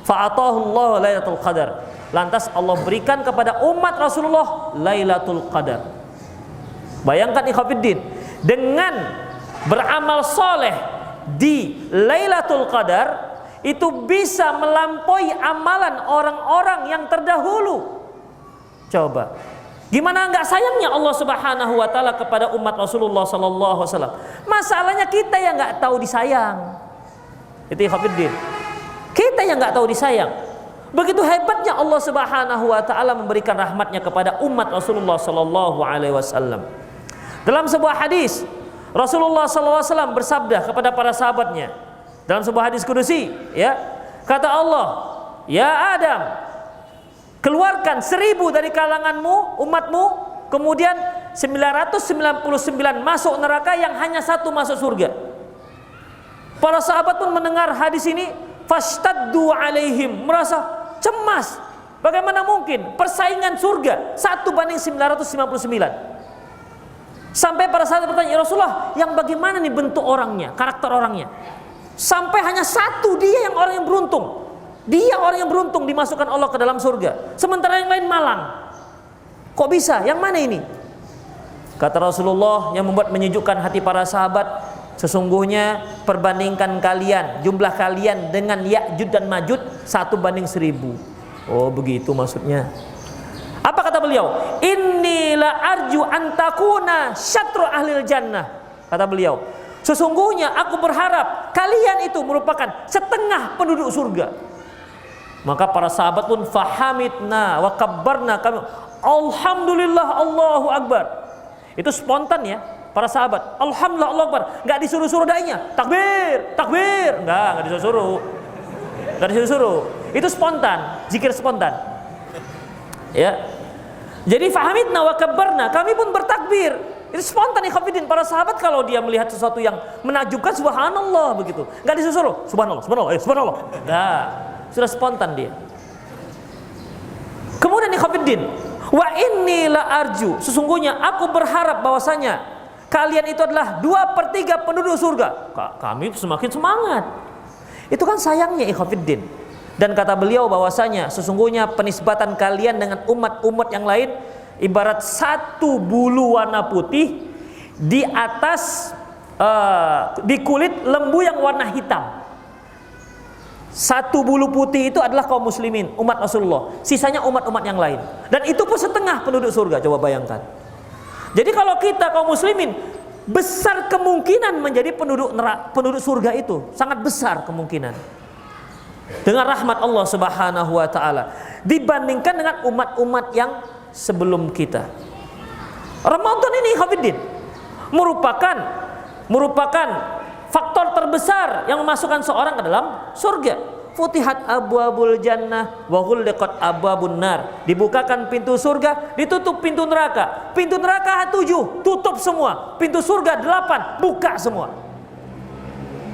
Fa'atahu Allah Lailatul Qadar. Lantas Allah berikan kepada umat Rasulullah Lailatul Qadar. Bayangkan ikhwatiddin, dengan beramal soleh di Lailatul Qadar itu bisa melampaui amalan orang-orang yang terdahulu. Coba, gimana enggak sayangnya Allah Subhanahu wa taala kepada umat Rasulullah sallallahu alaihi wasallam. Masalahnya kita yang enggak tahu disayang. Itu ikhwatiddin. Kita yang enggak tahu disayang. Begitu hebatnya Allah Subhanahu wa taala memberikan rahmatnya kepada umat Rasulullah sallallahu alaihi wasallam. Dalam sebuah hadis, Rasulullah sallallahu alaihi wasallam bersabda kepada para sahabatnya dalam sebuah hadis kudusi, ya. Kata Allah, "Ya Adam, keluarkan 1000 dari kalanganmu, umatmu, kemudian 999 masuk neraka, yang hanya 1 masuk surga." Para sahabat pun mendengar hadis ini, fashtaddu alaihim, merasa cemas. Bagaimana mungkin persaingan surga 1 banding 999? Sampai para sahabat bertanya, "Ya Rasulullah, yang bagaimana nih bentuk orangnya, karakter orangnya? Sampai hanya 1 dia yang orang yang beruntung. Dia orang yang beruntung dimasukkan Allah ke dalam surga, sementara yang lain malang. Kok bisa? Yang mana ini?" Kata Rasulullah yang membuat menyejukkan hati para sahabat, "Sesungguhnya perbandingkan kalian, jumlah kalian dengan Ya'jud dan Ma'jud 1 banding 1000. Oh, begitu maksudnya. Apa kata beliau? "Inni la arju an takuna syatru ahlil jannah." Kata beliau, sesungguhnya aku berharap kalian itu merupakan setengah penduduk surga. Maka para sahabat pun fahamidna wa kabbarna, kami alhamdulillah Allahu akbar. Itu spontan ya. Para sahabat, alhamdulillah Allah akbar, nggak disuruh-suruh dainya, takbir, takbir, nggak disuruh-suruh, nggak disuruh-suruh. Itu spontan, zikir spontan. Ya, jadi fahamidna wa kabbarna, kami pun bertakbir. Itu spontan ikhwatiddin. Para sahabat kalau dia melihat sesuatu yang menakjubkan, subhanallah begitu, nggak disuruh, subhanallah, subhanallah, subhanallah, nggak, sudah spontan dia. Kemudian ikhwatiddin, wa inni la arju, sesungguhnya aku berharap bahwasanya kalian itu adalah 2/3 penduduk surga. Kami semakin semangat. Itu kan sayangnya ikhwatiddin. Dan kata beliau bahwasanya sesungguhnya penisbatan kalian dengan umat-umat yang lain ibarat 1 bulu warna putih di atas di kulit lembu yang warna hitam. 1 bulu putih itu adalah kaum muslimin, umat Rasulullah. Sisanya umat-umat yang lain. Dan itu pun setengah penduduk surga. Coba bayangkan. Jadi kalau kita kaum muslimin, besar kemungkinan menjadi penduduk surga itu, sangat besar kemungkinan. Dengan rahmat Allah Subhanahu wa taala dibandingkan dengan umat-umat yang sebelum kita. Ramadan ini hafidin merupakan faktor terbesar yang memasukkan seorang ke dalam surga. Futihat abwabul jannah wa ghulqat abwabun nar. Dibukakan pintu surga, ditutup pintu neraka. Pintu neraka 7, tutup semua. Pintu surga 8, buka semua.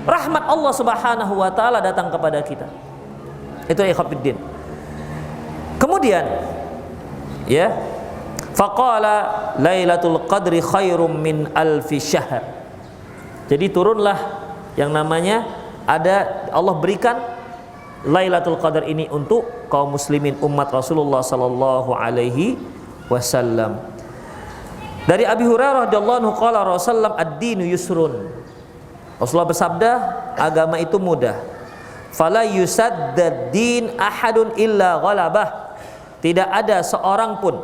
Rahmat Allah Subhanahu wa taala datang kepada kita. Itu ikhwatiddin. Kemudian ya, faqala lailatul qadri khairum min alfi syahr. Jadi turunlah yang namanya ada Allah berikan Lailatul Qadar ini untuk kaum muslimin umat Rasulullah sallallahu alaihi wasallam. Dari Abi Hurairah radhiyallahu anhu qala Rasulullah ad-dinu yusrun. Rasulullah bersabda, agama itu mudah. Fala yusaddad din ahadun illa ghalabah. Tidak ada seorang pun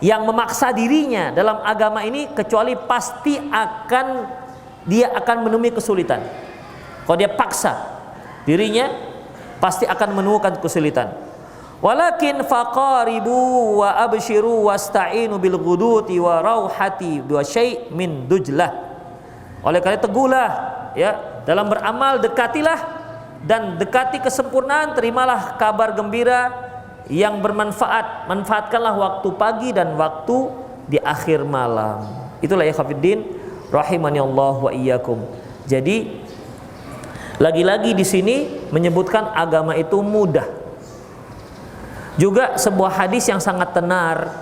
yang memaksa dirinya dalam agama ini kecuali pasti dia akan menemui kesulitan. Kalau dia paksa dirinya pasti akan menemukan kesulitan. Walakin faqaribu wa abshiru wasta'inu bil ghuduti wa rauhati wa syai' min dujlah. Oleh karena teguhlah ya dalam beramal, dekatilah dan dekati kesempurnaan, terimalah kabar gembira yang bermanfaat. Manfaatkanlah waktu pagi dan waktu di akhir malam. Itulah ya khafidin rahimani Allah wa iyyakum. Jadi lagi-lagi di sini menyebutkan agama itu mudah. Juga sebuah hadis yang sangat tenar,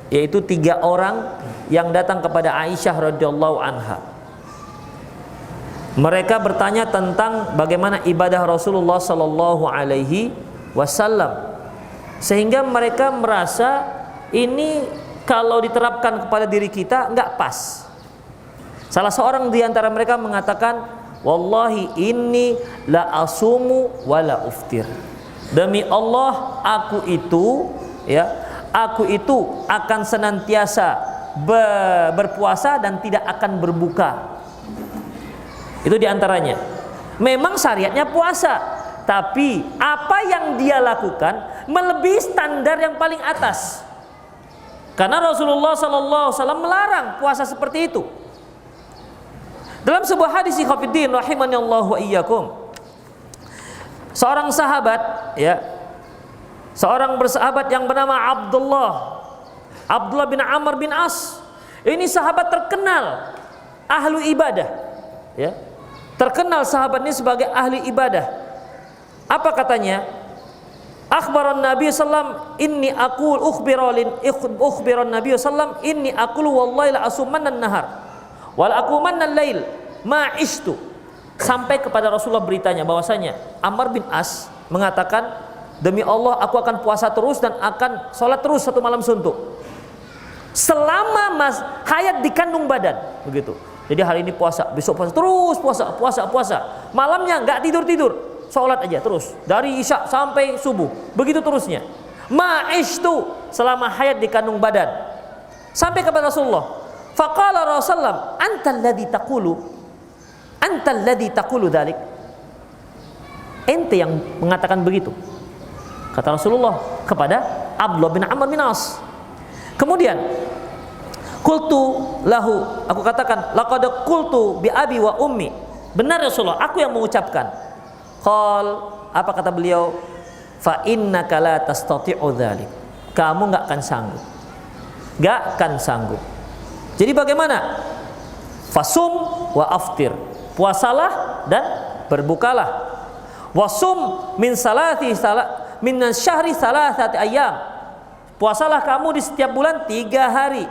yaitu 3 orang yang datang kepada Aisyah radhiyallahu anha. Mereka bertanya tentang bagaimana ibadah Rasulullah sallallahu alaihi wasallam, sehingga mereka merasa ini kalau diterapkan kepada diri kita nggak pas. Salah seorang di antara mereka mengatakan, wallahi inni la asumu wa la uftir. Demi Allah, aku itu akan senantiasa berpuasa dan tidak akan berbuka. Itu diantaranya. Memang syariatnya puasa, tapi apa yang dia lakukan melebihi standar yang paling atas. Karena Rasulullah SAW melarang puasa seperti itu. Dalam sebuah hadis ikhwatiddin rahimani Allah wa iyyakum, seorang sahabat, ya, seorang bersahabat yang bernama Abdullah bin Amr bin As. Ini sahabat terkenal ahlu ibadah, ya. Terkenal sahabat ini sebagai ahli ibadah. Apa katanya? Akhbaran Nabi sallam inni aqul ukhbiran Nabi sallam inni aqul wallahi la asumanna an-nahar wal aqumanna al-lail ma ishtu. Sampai kepada Rasulullah beritanya bahwasanya Amr bin As mengatakan, demi Allah aku akan puasa terus dan akan sholat terus satu malam suntuk selama hayat di kandung badan, begitu. Jadi hari ini puasa, besok puasa, terus puasa. Malamnya nggak tidur, sholat aja terus dari isya sampai subuh, begitu terusnya. Ma'ishtu, selama hayat di kandung badan. Sampai kepada Rasulullah. Faqala Rasulullah, antal ladzi taqulu dzalik. Ente yang mengatakan begitu, kata Rasulullah kepada Abdullah bin Amr bin As. Kemudian qultu lahu, aku katakan, laqad qultu bi abi wa ummi. Benar Rasulullah, aku yang mengucapkan. Qal, apa kata beliau? Fa innaka la tastati'u dzalik. Kamu enggak akan sanggup. Jadi bagaimana? Fasum wa aftir. Puasalah dan berbukalah. Wasum min syahri salasati ayyam. Puasalah kamu di setiap bulan 3 hari.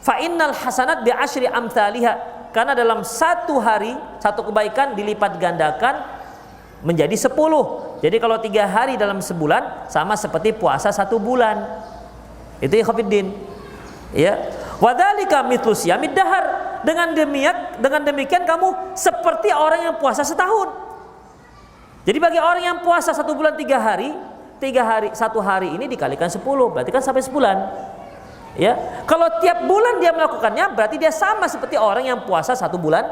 Fa innal hasanat bi asyri amsalihha. Karena dalam satu hari satu kebaikan dilipat gandakan menjadi 10. Jadi kalau 3 hari dalam sebulan sama seperti puasa 1 bulan. Itu ikhwatiddin. Ya. Wadzalika mithlu siyamid dahar. Dengan demikian kamu seperti orang yang puasa setahun. Jadi bagi orang yang puasa 1 bulan 3 hari, 1 hari ini dikalikan 10, berarti kan sampai sebulan. Ya, kalau tiap bulan dia melakukannya, berarti dia sama seperti orang yang puasa 1 bulan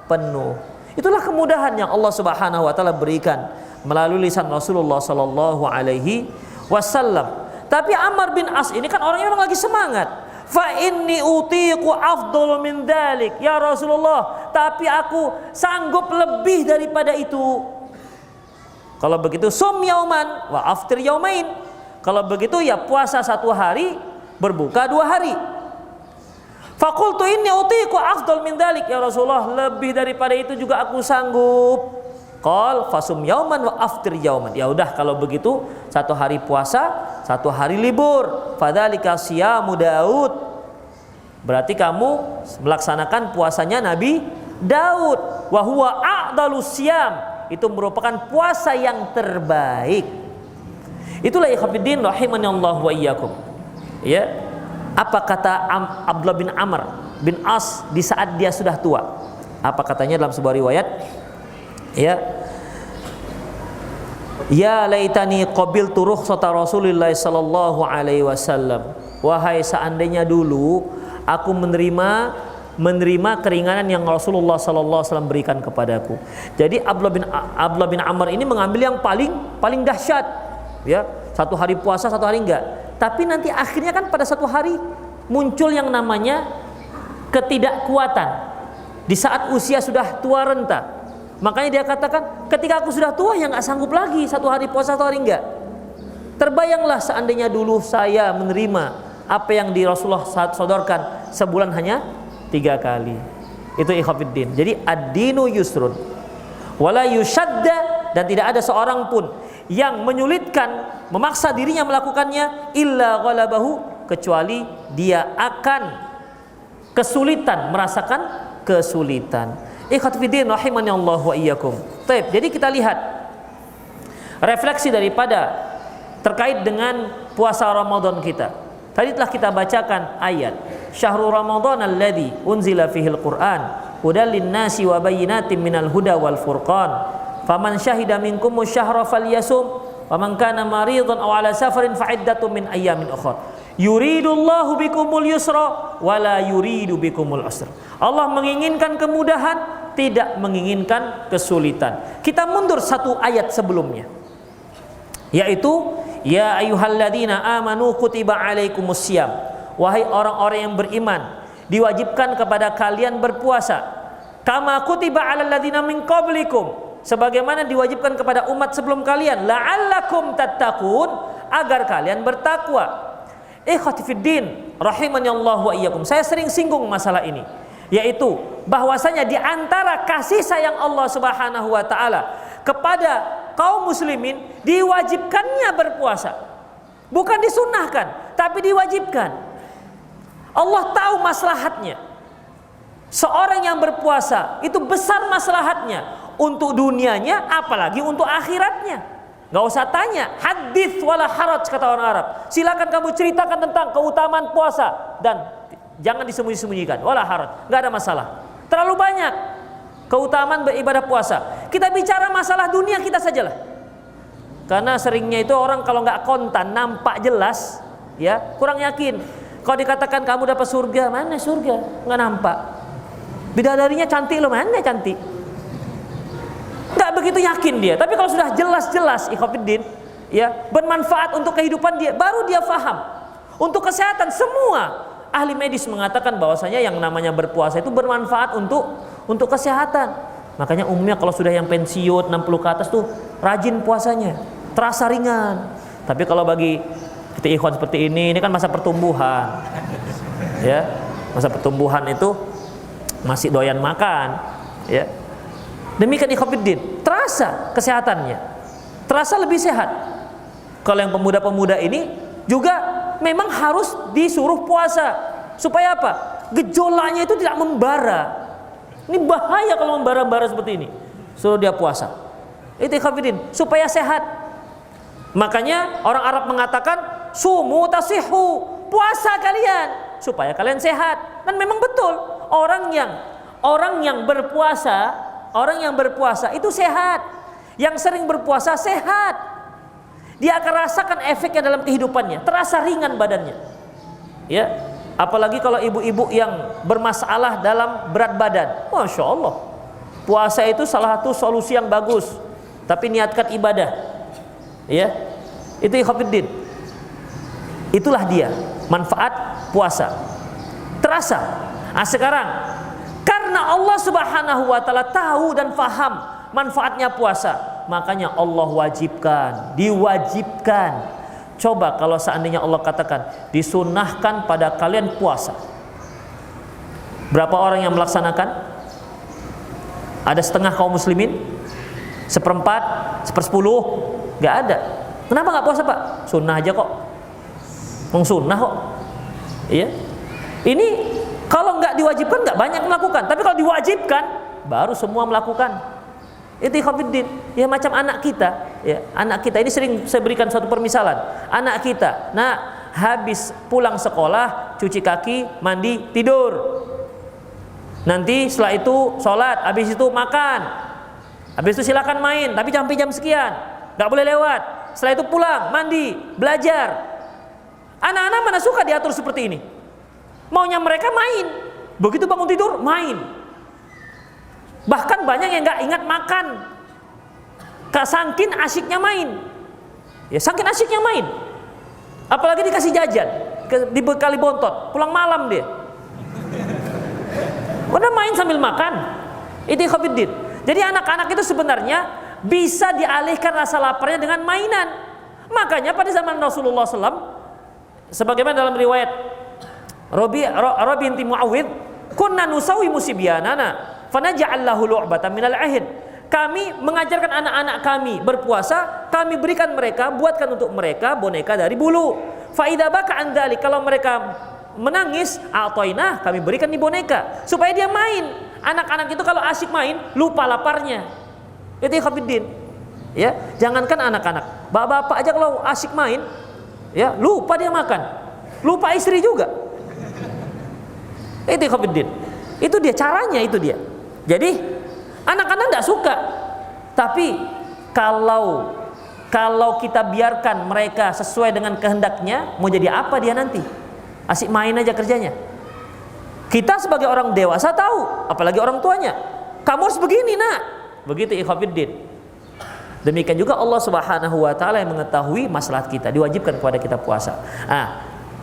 penuh. Itulah kemudahan yang Allah Subhanahu wa taala berikan melalui lisan Rasulullah sallallahu alaihi wasallam. Tapi Amr bin As ini kan orangnya lagi semangat. Fa inni utiqu afdalu min dzalik. Ya Rasulullah, tapi aku sanggup lebih daripada itu. Kalau begitu sum yauman wa aftir yaumain. Kalau begitu ya puasa 1 hari, berbuka 2 hari. Faqultu inni utiqu afdal min dzalik ya Rasulullah, lebih daripada itu juga aku sanggup. Qal fasum yauman wa aftir yauman. Ya udah kalau begitu 1 hari puasa, 1 hari libur. Fadzalika siyamu Daud. Berarti kamu melaksanakan puasanya Nabi Daud. Wa huwa a'dalus siyam. Itu merupakan puasa yang terbaik. Itulah ikhwatiddin rahimani Allah wa iyyakum. Ya. Apa kata Abdullah bin Amr bin As di saat dia sudah tua? Apa katanya dalam sebuah riwayat? Ya. Ya laitani qabiltu rukhsata Rasulillah sallallahu alaihi wasallam. Wahai seandainya dulu aku menerima keringanan yang Rasulullah sallallahu alaihi wasallam berikan kepadaku. Jadi Abdullah bin Amr ini mengambil yang paling dahsyat, ya. 1 hari puasa, 1 hari enggak. Tapi nanti akhirnya kan pada 1 hari muncul yang namanya ketidakkuatan di saat usia sudah tua renta. Makanya dia katakan, ketika aku sudah tua ya enggak sanggup lagi 1 hari puasa, 1 hari enggak. Terbayanglah seandainya dulu saya menerima apa yang di Rasulullah sodorkan sebulan hanya 3 kali. Itu ikhwatiddin. Jadi ad-dinu yusrun wala yushadda, dan tidak ada seorang pun yang menyulitkan, memaksa dirinya melakukannya illa ghalabahu, kecuali dia akan kesulitan, merasakan kesulitan. Ikhwatiddin rahimani Allah wa iyyakum. Baik, jadi kita lihat refleksi daripada terkait dengan puasa Ramadan kita. Tadi telah kita bacakan ayat Syahrul Ramadan alladzi unzila fihil Qur'an hudal linnasi wa bayyinatin minal huda wal furqan faman syahida minkumus syahra falyasum wa man kana maridan aw ala safarin fa iddatun min ayyamin ukhra yuridullahu bikumul yusra wa la yuridu bikumul usra. Allah menginginkan kemudahan tidak menginginkan kesulitan. Kita mundur satu ayat sebelumnya, yaitu ya ayyuhalladzina amanu kutiba alaikumusiyam, wahai orang-orang yang beriman, diwajibkan kepada kalian berpuasa, kama kutiba alal ladzina min qablikum, sebagaimana diwajibkan kepada umat sebelum kalian, la'allakum tattaqun, agar kalian bertakwa. Ikhwati fiddin rahimani Allah wa iyyakum. Saya sering singgung masalah ini, yaitu bahwasanya di antara kasih sayang Allah Subhanahu wa taala kepada kaum muslimin, diwajibkannya berpuasa. Bukan disunnahkan, tapi diwajibkan. Allah tahu maslahatnya. Seorang yang berpuasa itu besar maslahatnya untuk dunianya, apalagi untuk akhiratnya. Gak usah tanya, hadits wala haraj kata orang Arab. Silakan kamu ceritakan tentang keutamaan puasa dan jangan disembunyi-sembunyikan, wala haraj, gak ada masalah. Terlalu banyak keutamaan beribadah puasa. Kita bicara masalah dunia kita sajalah. Karena seringnya itu orang kalau nggak kontan, nampak jelas, ya kurang yakin. Kalau dikatakan kamu dapat surga, mana surga? Nggak nampak. Bidadarinya cantik loh, mana cantik? Nggak begitu yakin dia. Tapi kalau sudah jelas-jelas, ikhwatiddin, ya bermanfaat untuk kehidupan dia, baru dia faham. Untuk kesehatan, semua ahli medis mengatakan bahwasanya yang namanya berpuasa itu bermanfaat untuk kesehatan. Makanya umumnya kalau sudah yang pensiun 60 ke atas tuh rajin puasanya, terasa ringan. Tapi kalau bagi kita ikhwan seperti ini kan masa pertumbuhan, ya masa pertumbuhan itu masih doyan makan, ya. Demikian ikhwatiddin, terasa kesehatannya, terasa lebih sehat. Kalau yang pemuda-pemuda ini juga memang harus disuruh puasa. Supaya apa? Gejolaknya itu tidak membara. Ini bahaya kalau membara-bara seperti ini. Suruh dia puasa. Itu ikhwatiddin, supaya sehat. Makanya orang Arab mengatakan sumu tasihu, puasa kalian supaya kalian sehat. Dan memang betul, orang yang berpuasa itu sehat. Yang sering berpuasa sehat. Dia akan rasakan efeknya dalam kehidupannya, terasa ringan badannya. Ya, apalagi kalau ibu-ibu yang bermasalah dalam berat badan. Masya Allah, puasa itu salah satu solusi yang bagus. Tapi niatkan ibadah, ya, itu ikhwatiddin. Itulah dia manfaat puasa, terasa. Nah sekarang karena Allah Subhanahu wa taala tahu dan faham manfaatnya puasa, makanya Allah wajibkan, diwajibkan. Coba kalau seandainya Allah katakan disunnahkan pada kalian puasa, berapa orang yang melaksanakan? Ada setengah kaum muslimin, seperempat, sepersepuluh, nggak ada. Kenapa nggak puasa Pak? Sunnah aja kok, sunnah kok. Iya. Ini kalau nggak diwajibkan nggak banyak melakukan, tapi kalau diwajibkan baru semua melakukan. Itu ikhwatiddin, ya macam anak kita, ya anak kita ini sering saya berikan suatu permisalan. Anak kita, nah habis pulang sekolah, cuci kaki, mandi, tidur. Nanti setelah itu sholat, habis itu makan, habis itu silakan main, tapi sampai jam sekian, nggak boleh lewat. Setelah itu pulang, mandi, belajar. Anak-anak mana suka diatur seperti ini? Maunya mereka main, begitu bangun tidur main. Bahkan banyak yang nggak ingat makan, saking asyiknya main. Ya saking asyiknya main. Apalagi dikasih jajan, dibekali bontot, pulang malam dia. Udah main sambil makan. Itu ikhwatiddin. Jadi anak-anak itu sebenarnya bisa dialihkan rasa laparnya dengan mainan. Makanya pada zaman Rasulullah SAW, sebagaimana dalam riwayat Rabi binti Muawwidh, kunna nusawi musibyanana fanaj'al lahu lu'batan minal ahid. Kami mengajarkan anak-anak kami berpuasa, kami berikan mereka, buatkan untuk mereka boneka dari bulu. Fa idza baka an dzalik, kalau mereka menangis, a'tainah, kami berikan di boneka supaya dia main. Anak-anak itu kalau asyik main lupa laparnya. Itu ikhwatiddin. Ya, jangankan anak-anak, bapak-bapak aja kalau asyik main, ya lupa dia makan, lupa istri juga. Itu ikhwatiddin. Itu dia caranya, itu dia. Jadi anak-anak tidak suka, tapi kalau kita biarkan mereka sesuai dengan kehendaknya, mau jadi apa dia nanti? Asik main aja kerjanya. Kita sebagai orang dewasa tahu, apalagi orang tuanya, Kamu harus begini nak. Begitu ikhwatiddin. Demikian juga Allah Subhanahu wa taala yang mengetahui maslahat kita, diwajibkan kepada kita puasa.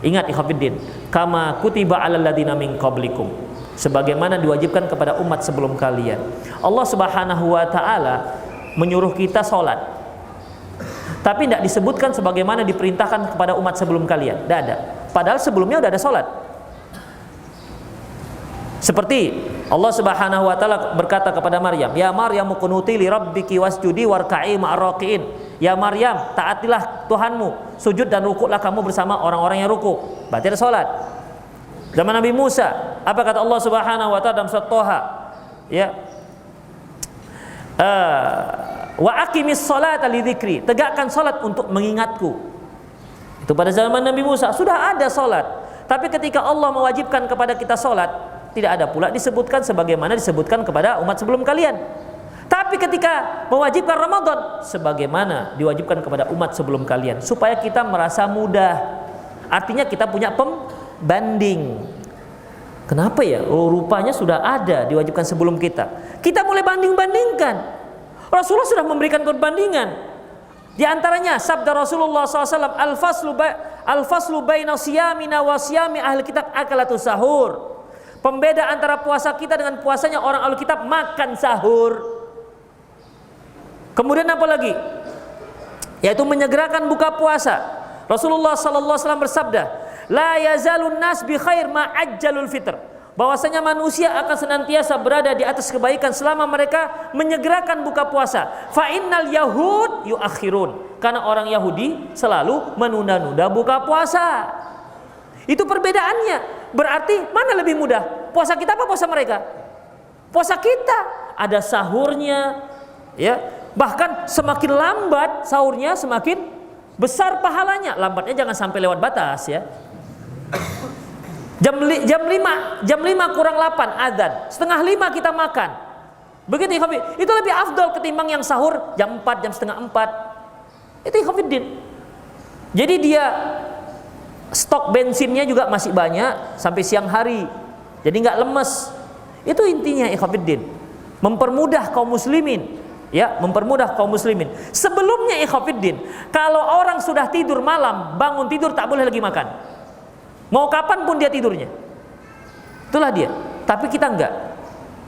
Ingat ikhwatiddin, kama kutiba 'alal ladzina min qablikum, sebagaimana diwajibkan kepada umat sebelum kalian. Allah Subhanahu wa taala menyuruh kita sholat, tapi tidak disebutkan sebagaimana diperintahkan kepada umat sebelum kalian. Tidak ada. Padahal sebelumnya sudah ada sholat. Seperti Allah Subhanahu wa taala berkata kepada Maryam, "Ya Maryam qunuti li rabbiki wasjudi warka'i ma'ar raki'in." Ya Maryam, taatilah Tuhanmu, sujud dan rukuklah kamu bersama orang-orang yang ruku. Berarti ada salat. Zaman Nabi Musa, apa kata Allah Subhanahu wa taala dalam surat Thaha? Ya. Wa aqimis salata li dzikri, tegakkan salat untuk mengingatku. Itu pada zaman Nabi Musa sudah ada salat. Tapi ketika Allah mewajibkan kepada kita salat, tidak ada pula disebutkan sebagaimana disebutkan kepada umat sebelum kalian. Tapi ketika mewajibkan Ramadan, sebagaimana diwajibkan kepada umat sebelum kalian, supaya kita merasa mudah. Artinya kita punya pembanding. Kenapa ya? Oh, rupanya sudah ada diwajibkan sebelum kita. Kita mulai banding-bandingkan. Rasulullah sudah memberikan perbandingan. Di antaranya sabda Rasulullah SAW, al-faslu baina siyamina wa siyami ahli kitab akalatus sahur. Pembeda antara puasa kita dengan puasanya orang ahli kitab makan sahur. Kemudian apa lagi? Yaitu menyegerakan buka puasa. Rasulullah SAW bersabda, la yazalun nas bi khair ma ajjalul fitr. Bahwasanya manusia akan senantiasa berada di atas kebaikan selama mereka menyegerakan buka puasa. Fa innal yahud yuakhirun. Karena orang Yahudi selalu menunda-nunda buka puasa. Itu perbedaannya. Berarti mana lebih mudah? Puasa kita apa puasa mereka? Puasa kita ada sahurnya, ya. Bahkan semakin lambat sahurnya semakin besar pahalanya. Lambatnya jangan sampai lewat batas ya. Jam 5 kurang 8 azan, setengah 5 kita makan. Begitu ikhwati. Itu lebih afdal ketimbang yang sahur jam 4, jam setengah 4. Itu ikhwatiddin. Jadi dia stok bensinnya juga masih banyak sampai siang hari. Jadi nggak lemes. Itu intinya ikhwatiddin. Mempermudah kaum muslimin. Ya, mempermudah kaum muslimin. Sebelumnya ikhwatiddin, kalau orang sudah tidur malam, bangun tidur tak boleh lagi makan. Mau kapan pun dia tidurnya. Itulah dia. Tapi kita enggak.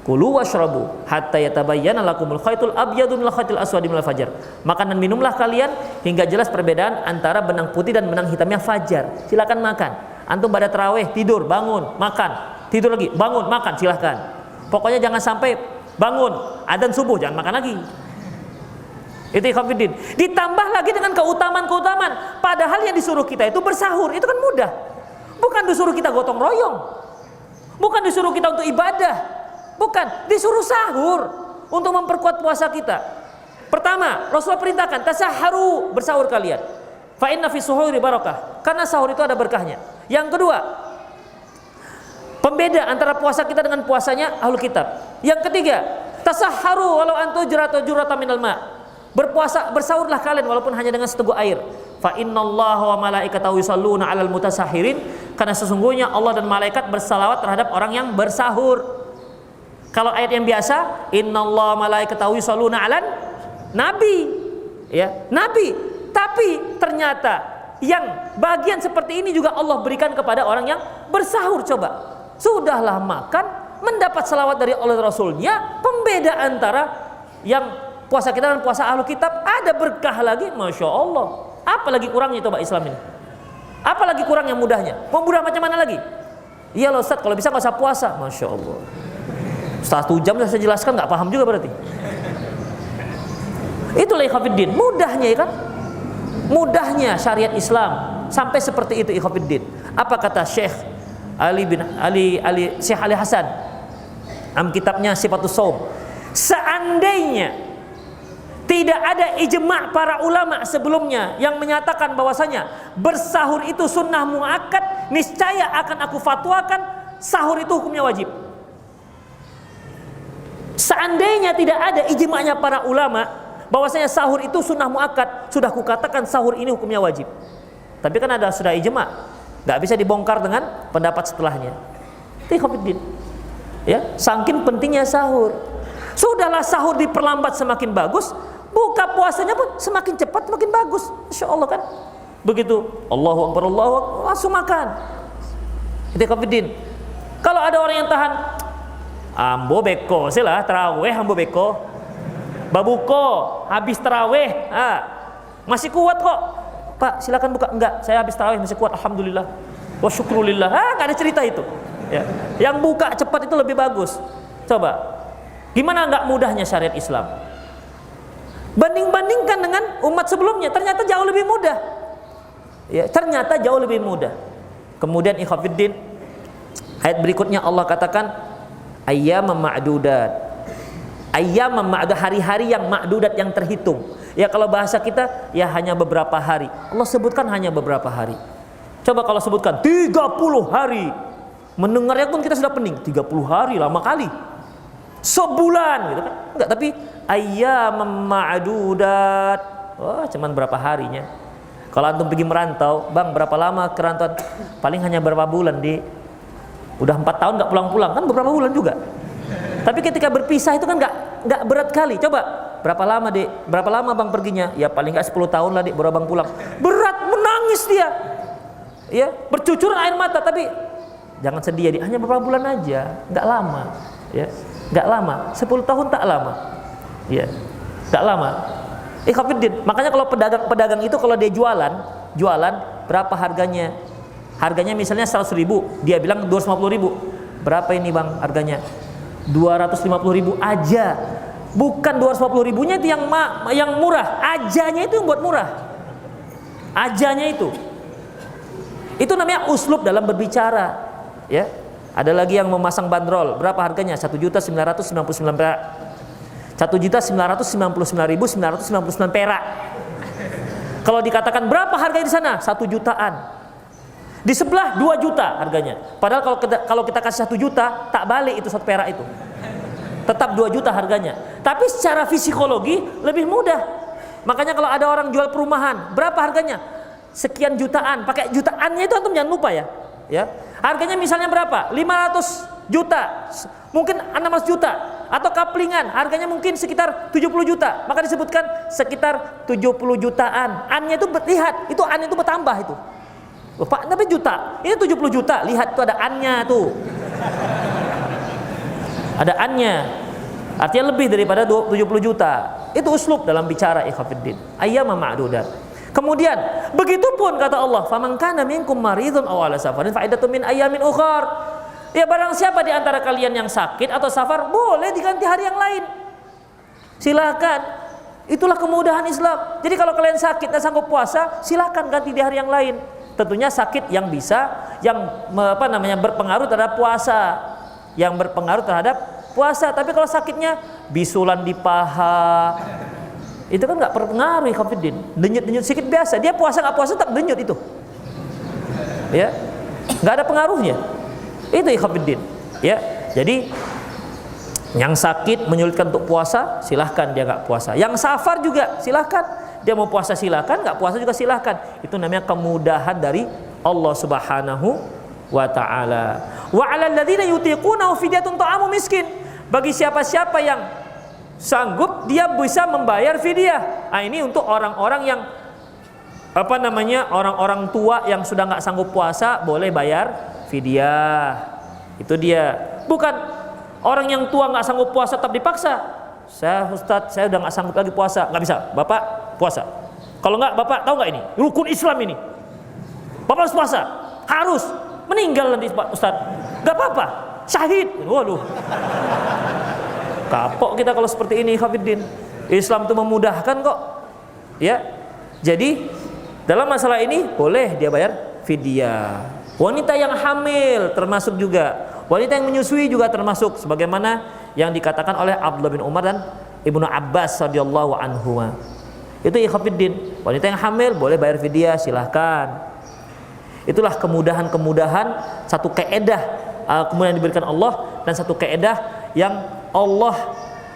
Kulu washrabu hatta yatabayyana lakumul khaitul abyadu minal khaitil aswadi minal fajar. Makan dan minumlah kalian hingga jelas perbedaan antara benang putih dan benang hitamnya fajar. Silakan makan. Antum pada tarawih tidur, bangun, makan. Tidur lagi, bangun, makan, silakan. Pokoknya jangan sampai bangun, adzan subuh jangan makan lagi. Itu ikhwatiddin. Ditambah lagi dengan keutamaan-keutamaan. Padahal yang disuruh kita itu bersahur, itu kan mudah. Bukan disuruh kita gotong royong. Bukan disuruh kita untuk ibadah. Bukan, disuruh sahur untuk memperkuat puasa kita. Pertama, Rasulullah perintahkan tasahharu, bersahur kalian. Fa inna fi suhuri barakah. Karena sahur itu ada berkahnya. Yang kedua, pembeda antara puasa kita dengan puasanya ahlul kitab. Yang ketiga, tasahharu walau antu jurata minal ma. Bersahurlah kalian walaupun hanya dengan seteguk air. Fa innallaha wa malaikatahu yusholluna 'alal mutasahhirin. Karena sesungguhnya Allah dan malaikat bersalawat terhadap orang yang bersahur. Kalau ayat yang biasa, innallaha malaikatahu yusholluna 'alan nabi. Ya, nabi. Tapi ternyata yang bagian seperti ini juga Allah berikan kepada orang yang bersahur. Coba. Sudahlah makan, mendapat salawat dari Allah Rasulnya. Pembeda antara yang puasa kita dan puasa ahlu kitab, ada berkah lagi, Masya Allah. Apa lagi kurangnya coba Islam ini? Apa lagi kurang yang mudahnya? Mau mudah macam mana lagi? Iya loh Ustaz, kalau bisa gak usah puasa. Masya Allah. 1 jam saya jelaskan gak paham juga berarti. Itulah ikhwatiddin, mudahnya ya kan? Mudahnya syariat Islam sampai seperti itu ikhwatiddin. Apa kata Syekh Syekh Ali Hasan dalam kitabnya Sifatus Shaum? Seandainya tidak ada ijma' para ulama sebelumnya yang menyatakan bahwasanya bersahur itu sunnah muakkad, niscaya akan aku fatwakan sahur itu hukumnya wajib. Seandainya tidak ada ijma'nya para ulama bahwasanya sahur itu sunnah muakkad, sudah kukatakan sahur ini hukumnya wajib. Tapi kan ada sudah ijma', nggak bisa dibongkar dengan pendapat setelahnya. Itu ikhwatiddin. Ya, saking pentingnya sahur. Sudahlah sahur diperlambat semakin bagus, buka puasanya pun semakin cepat semakin bagus. Insya Allah kan. Begitu Allahu Akbar langsung makan. Itu kafirin. Kalau ada orang yang tahan, ambo beko silah terawih ambo beko, babuko habis terawih, masih kuat kok. Pak silakan buka. Enggak, saya habis terawih masih kuat, alhamdulillah. Wa syukrulillah. Nggak ada cerita itu. Ya. Yang buka cepat itu lebih bagus. Coba, gimana nggak mudahnya syariat Islam? Banding-bandingkan dengan umat sebelumnya, ternyata jauh lebih mudah. Ya, ternyata jauh lebih mudah. Kemudian ikhwafiddin, ayat berikutnya Allah katakan ayyaman ma'dudat. Ayyaman ma'dudat, hari-hari yang ma'dudat, yang terhitung. Ya kalau bahasa kita ya hanya beberapa hari. Allah sebutkan hanya beberapa hari. Coba kalau sebutkan 30 hari. Mendengarnya pun kita sudah pening. 30 hari lama kali. Sebulan gitu kan. Enggak, tapi ayyaman ma'dudat. Wah, cuman berapa harinya. Kalau antum pergi merantau, bang berapa lama kerantauan? Paling hanya berapa bulan di. Udah 4 tahun nggak pulang-pulang, kan beberapa bulan juga. Tapi ketika berpisah itu kan nggak berat kali. Coba berapa lama Dik? Berapa lama bang perginya? Ya paling nggak 10 tahun lah Dik, baru abang pulang. Berat, menangis dia. Ya, bercucuran air mata. Tapi jangan sedih ya Dik, hanya beberapa bulan aja, nggak lama. Ya, nggak lama. 10 tahun tak lama. Ya, nggak lama. Ikhwafiddin, makanya kalau pedagang itu kalau dia jualan berapa harganya? Harganya misalnya 100.000, dia bilang 250.000. Berapa ini bang harganya? 250.000 aja. Bukan 250.000-nya itu yang murah, ajanya itu yang buat murah. Ajanya itu. Itu namanya uslub dalam berbicara. Ya. Ada lagi yang memasang bandrol, berapa harganya? 1.999 perak. 1.999.999 perak. Kalau dikatakan berapa harganya di sana? 1 jutaan. Di sebelah 2 juta harganya. Padahal kalau kita kasih 1 juta, tak balik itu 1 perak itu. Tetap 2 juta harganya. Tapi secara psikologi lebih mudah. Makanya kalau ada orang jual perumahan, berapa harganya? Sekian jutaan. Pakai jutaannya itu antum jangan lupa ya. Ya. Harganya misalnya berapa? 500 juta. Mungkin 600 juta. Atau kaplingan, harganya mungkin sekitar 70 juta. Maka disebutkan sekitar 70 jutaan. Annya itu lihat, itu an itu bertambah itu. Oh, Pak, tapi juta. Ini 70 juta. Lihat itu ada annya tuh. Ada annya. Artinya lebih daripada 70 juta. Itu uslub dalam bicara ikhwafiddin. Ayyaman ma'dudat. Kemudian, begitupun kata Allah, "Faman kana minkum maridun aw ala safarin fa iddatun min ayyamin ukhar." Ya barang siapa di antara kalian yang sakit atau safar, boleh diganti hari yang lain. Silakan. Itulah kemudahan Islam. Jadi kalau kalian sakit dan sanggup puasa, silakan ganti di hari yang lain. Tentunya sakit yang berpengaruh terhadap puasa. Yang berpengaruh terhadap puasa. Tapi kalau sakitnya bisulan di paha, itu kan nggak berpengaruh, ikhwafiddin. Denyut-denyut sedikit biasa. Dia puasa nggak puasa tetap denyut itu. Ya, nggak ada pengaruhnya. Itu ikhwafiddin. Ya, jadi yang sakit menyulitkan untuk puasa, silahkan dia nggak puasa. Yang safar juga silahkan, dia mau puasa silahkan, nggak puasa juga silahkan. Itu namanya kemudahan dari Allah Subhanahu wa Ta'ala. Wa 'alal ladzina yutiqunahu fidyatun ta'amu miskin. Bagi siapa-siapa yang sanggup, dia bisa membayar fidyah. Ini untuk orang-orang yang orang-orang tua yang sudah nggak sanggup puasa, boleh bayar fidyah. Itu dia. Bukan orang yang tua nggak sanggup puasa tetap dipaksa. Ustadz, saya udah nggak sanggup lagi puasa. Nggak bisa, Bapak puasa. Kalau nggak, Bapak tahu nggak ini rukun Islam ini? Bapak harus puasa. Harus. Meninggal nanti Ustadz. Nggak apa-apa. Syahid. Waduh. Kapok kita kalau seperti ini, Hafiddin. Islam itu memudahkan kok. Ya. Jadi dalam masalah ini boleh dia bayar fidyah. Wanita yang hamil termasuk juga. Wanita yang menyusui juga termasuk, sebagaimana yang dikatakan oleh Abdullah bin Umar dan Ibnu Abbas radhiyallahu anhuma. Itu ikhwafiddin. Wanita yang hamil boleh bayar fidyah, silahkan. Itulah kemudahan-kemudahan, satu kaedah kemudian diberikan Allah, dan satu kaedah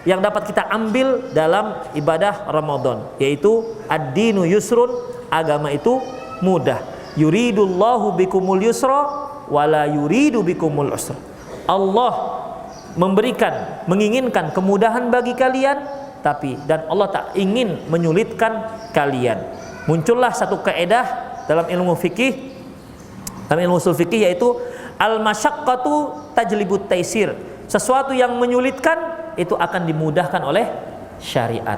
yang dapat kita ambil dalam ibadah Ramadan, yaitu ad-dinu yusrun, agama itu mudah. Yuridullahu bikumul yusra wala yuridu bikumul usra. Allah menginginkan kemudahan bagi kalian, dan Allah tak ingin menyulitkan kalian. Muncullah satu kaidah dalam ilmu fikih, dalam ilmu usul fikih, yaitu al-masyaqqatu tajlibut taisir. Sesuatu yang menyulitkan itu akan dimudahkan oleh syariat.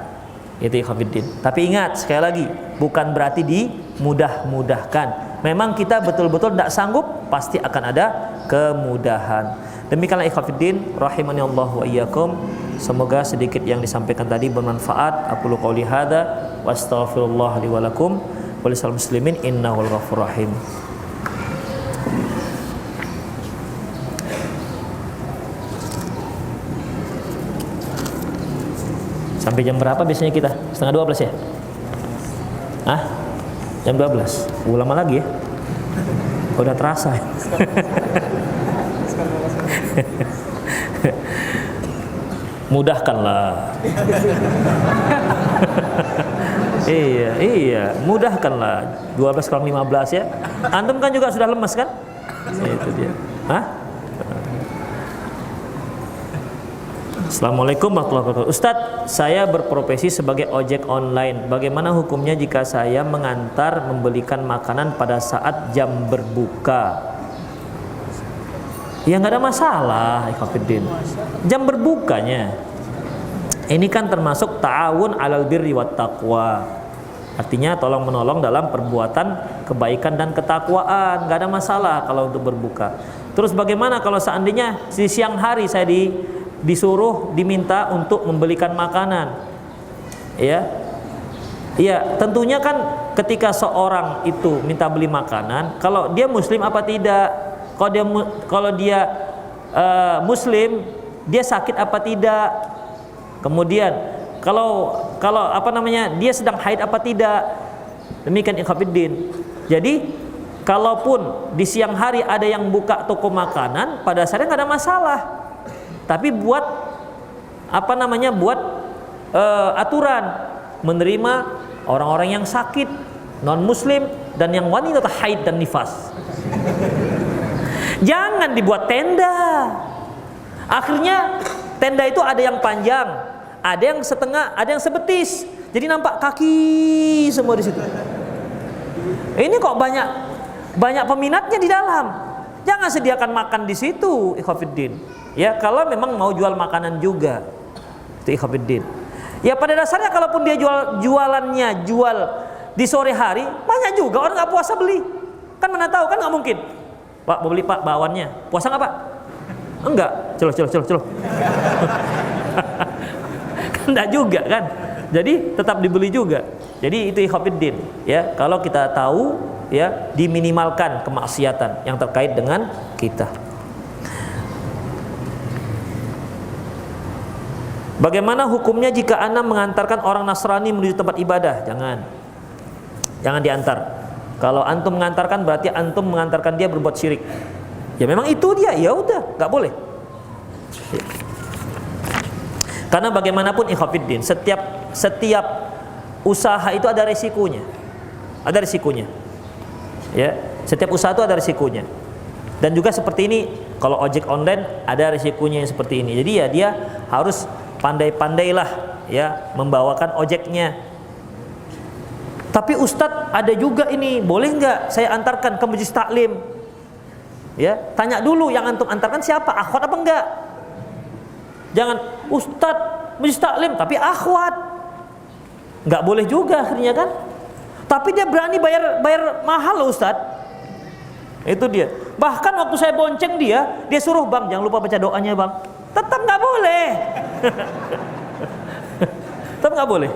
Itu ikhwatiddin. Tapi ingat sekali lagi, bukan berarti dimudah-mudahkan. Memang kita betul-betul tidak sanggup, pasti akan ada kemudahan. Demikianlah ikhwatiddin rahimani Allah wa iyyakum. Semoga sedikit yang disampaikan tadi bermanfaat. Aqulu qouli hadza wa astaghfirullah li wa lakum wa lisal muslimin innahu al-ghafurur rahim. Sampai jam berapa biasanya kita? Setengah 12 ya? Hah? Jam 12? Lama lagi ya? Udah terasa ya? Mudahkanlah. Iya, mudahkanlah. 12 kurang 15 ya. Antum kan juga sudah lemes kan? Itu dia. Hah? Assalamualaikum warahmatullahi wabarakatuh. Ustadz, saya berprofesi sebagai ojek online. Bagaimana hukumnya jika saya mengantar membelikan makanan pada saat jam berbuka? Ya nggak ada masalah, ikhwatiddin. Jam berbukanya ini kan termasuk ta'awun 'alal birri wat taqwa. Artinya tolong menolong dalam perbuatan kebaikan dan ketakwaan. Nggak ada masalah kalau untuk berbuka. Terus bagaimana kalau seandainya di siang hari saya diminta untuk membelikan makanan, ya tentunya kan ketika seorang itu minta beli makanan, kalau dia muslim apa tidak, kalau dia muslim, dia sakit apa tidak, kemudian kalau dia sedang haid apa tidak. Demikian ikhwatiddin. Jadi kalaupun di siang hari ada yang buka toko makanan, pada dasarnya nggak ada masalah. Tapi buat aturan menerima orang-orang yang sakit, non muslim, dan yang wanita haid dan nifas. Jangan dibuat tenda. Akhirnya tenda itu ada yang panjang, ada yang setengah, ada yang sebetis. Jadi nampak kaki semua di situ. Ini kok banyak peminatnya di dalam. Jangan sediakan makan di situ, ikhwatiddin. Ya, kalau memang mau jual makanan juga, itu ikhwatiddin. Ya pada dasarnya kalaupun dia jualannya di sore hari, banyak juga orang nggak puasa beli. Kan mana tahu, kan nggak mungkin. Pak mau beli pak bawannya, puasa nggak pak? Enggak, celuh. Kan enggak juga kan. Jadi tetap dibeli juga. Jadi itu ikhwatiddin. Ya, kalau kita tahu, ya diminimalkan kemaksiatan yang terkait dengan kita. Bagaimana hukumnya jika Anda mengantarkan orang Nasrani menuju tempat ibadah? Jangan diantar. Kalau antum mengantarkan berarti antum mengantarkan dia berbuat syirik. Ya memang itu dia, ya udah, nggak boleh. Karena bagaimanapun ikhwatiddin, setiap usaha itu ada resikonya. Ada resikonya. Ya, setiap usaha itu ada resikonya. Dan juga seperti ini, kalau ojek online ada resikonya yang seperti ini. Jadi ya dia harus pandai-pandailah ya membawakan ojeknya. Tapi Ustadz ada juga ini, boleh nggak saya antarkan ke majelis taklim? Ya, tanya dulu yang antum antarkan siapa, akhwat apa enggak? Jangan Ustadz majelis taklim tapi akhwat, nggak boleh juga akhirnya kan. Tapi dia berani bayar mahal loh Ustadz. Itu dia. Bahkan waktu saya bonceng dia suruh, bang jangan lupa baca doanya bang. Tetap nggak boleh. Tetap nggak boleh.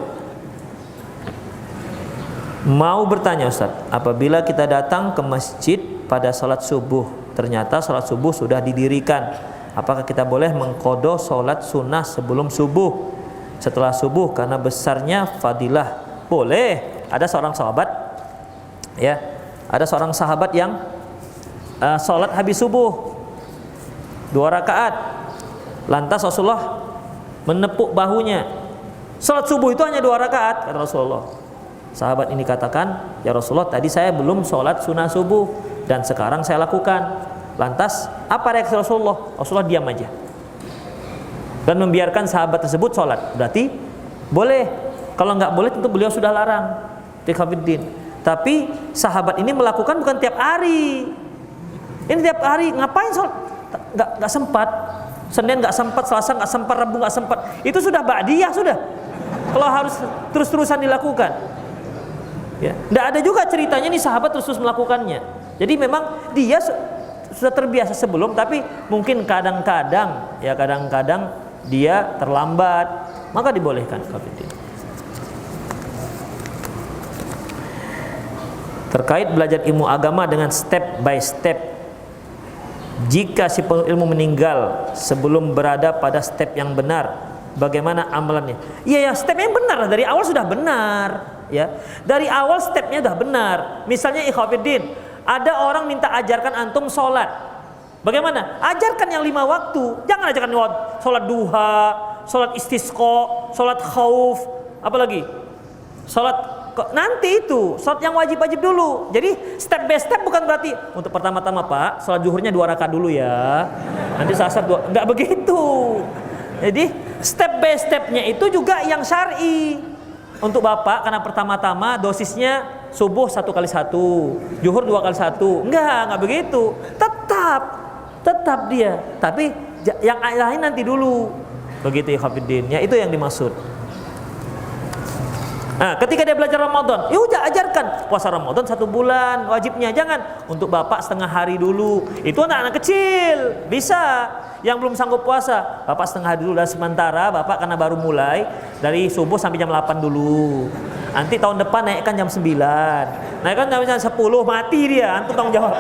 Mau bertanya Ustaz, apabila kita datang ke masjid pada salat subuh, ternyata salat subuh sudah didirikan, apakah kita boleh mengqadha salat sunnah sebelum subuh setelah subuh karena besarnya fadilah? Boleh. Ada seorang sahabat yang salat habis subuh 2 rakaat. Lantas Rasulullah menepuk bahunya. Salat subuh itu hanya 2 rakaat, kata Rasulullah. Sahabat ini katakan, ya Rasulullah, tadi saya belum sholat sunnah subuh dan sekarang saya lakukan. Lantas apa reaksi Rasulullah? Rasulullah diam aja. dan membiarkan sahabat tersebut sholat, berarti boleh. Kalau nggak boleh tentu beliau sudah larang. Ikhwafiddin. Tapi sahabat ini melakukan bukan tiap hari. Ini tiap hari ngapain sholat? Nggak sempat. Senin nggak sempat, Selasa nggak sempat, Rabu nggak sempat. Itu sudah ba'diyah sudah. Kalau harus terus-terusan dilakukan. Ya, nggak ada juga ceritanya nih sahabat terus melakukannya. Jadi memang dia sudah terbiasa sebelum, tapi mungkin kadang-kadang dia terlambat, maka dibolehkan. Terkait belajar ilmu agama dengan step by step, jika si penuntut ilmu meninggal sebelum berada pada step yang benar, bagaimana amalannya? Iya, stepnya yang benar lah, dari awal sudah benar, ya. Dari awal stepnya sudah benar. Misalnya ikhwatiddin, ada orang minta ajarkan antum sholat. Bagaimana? Ajarkan yang 5 waktu. Jangan ajarkan sholat duha, sholat istisqa, sholat khauf, apalagi sholat nanti itu, sholat yang wajib-wajib dulu. Jadi step by step bukan berarti untuk pertama-tama Pak, sholat zuhurnya 2 rakaat dulu ya. Nanti asar 2, enggak begitu. Jadi step by stepnya itu juga yang syar'i. Untuk Bapak karena pertama-tama dosisnya subuh 1 kali 1, zuhur 2 kali 1. Enggak begitu. Tetap dia. Tapi yang lain nanti dulu. Begitu ya Hafiddin. Ya itu yang dimaksud. Nah, ketika dia belajar Ramadan, ya udah ajarkan puasa Ramadan 1 bulan wajibnya. Jangan untuk Bapak setengah hari dulu. Itu anak-anak kecil bisa. Yang belum sanggup puasa, Bapak setengah hari dulu. Dan sementara Bapak karena baru mulai dari subuh sampai jam 8 dulu. Nanti tahun depan naikkan jam 9. Naikkan jam 10, mati dia. Antum tanggung jawab.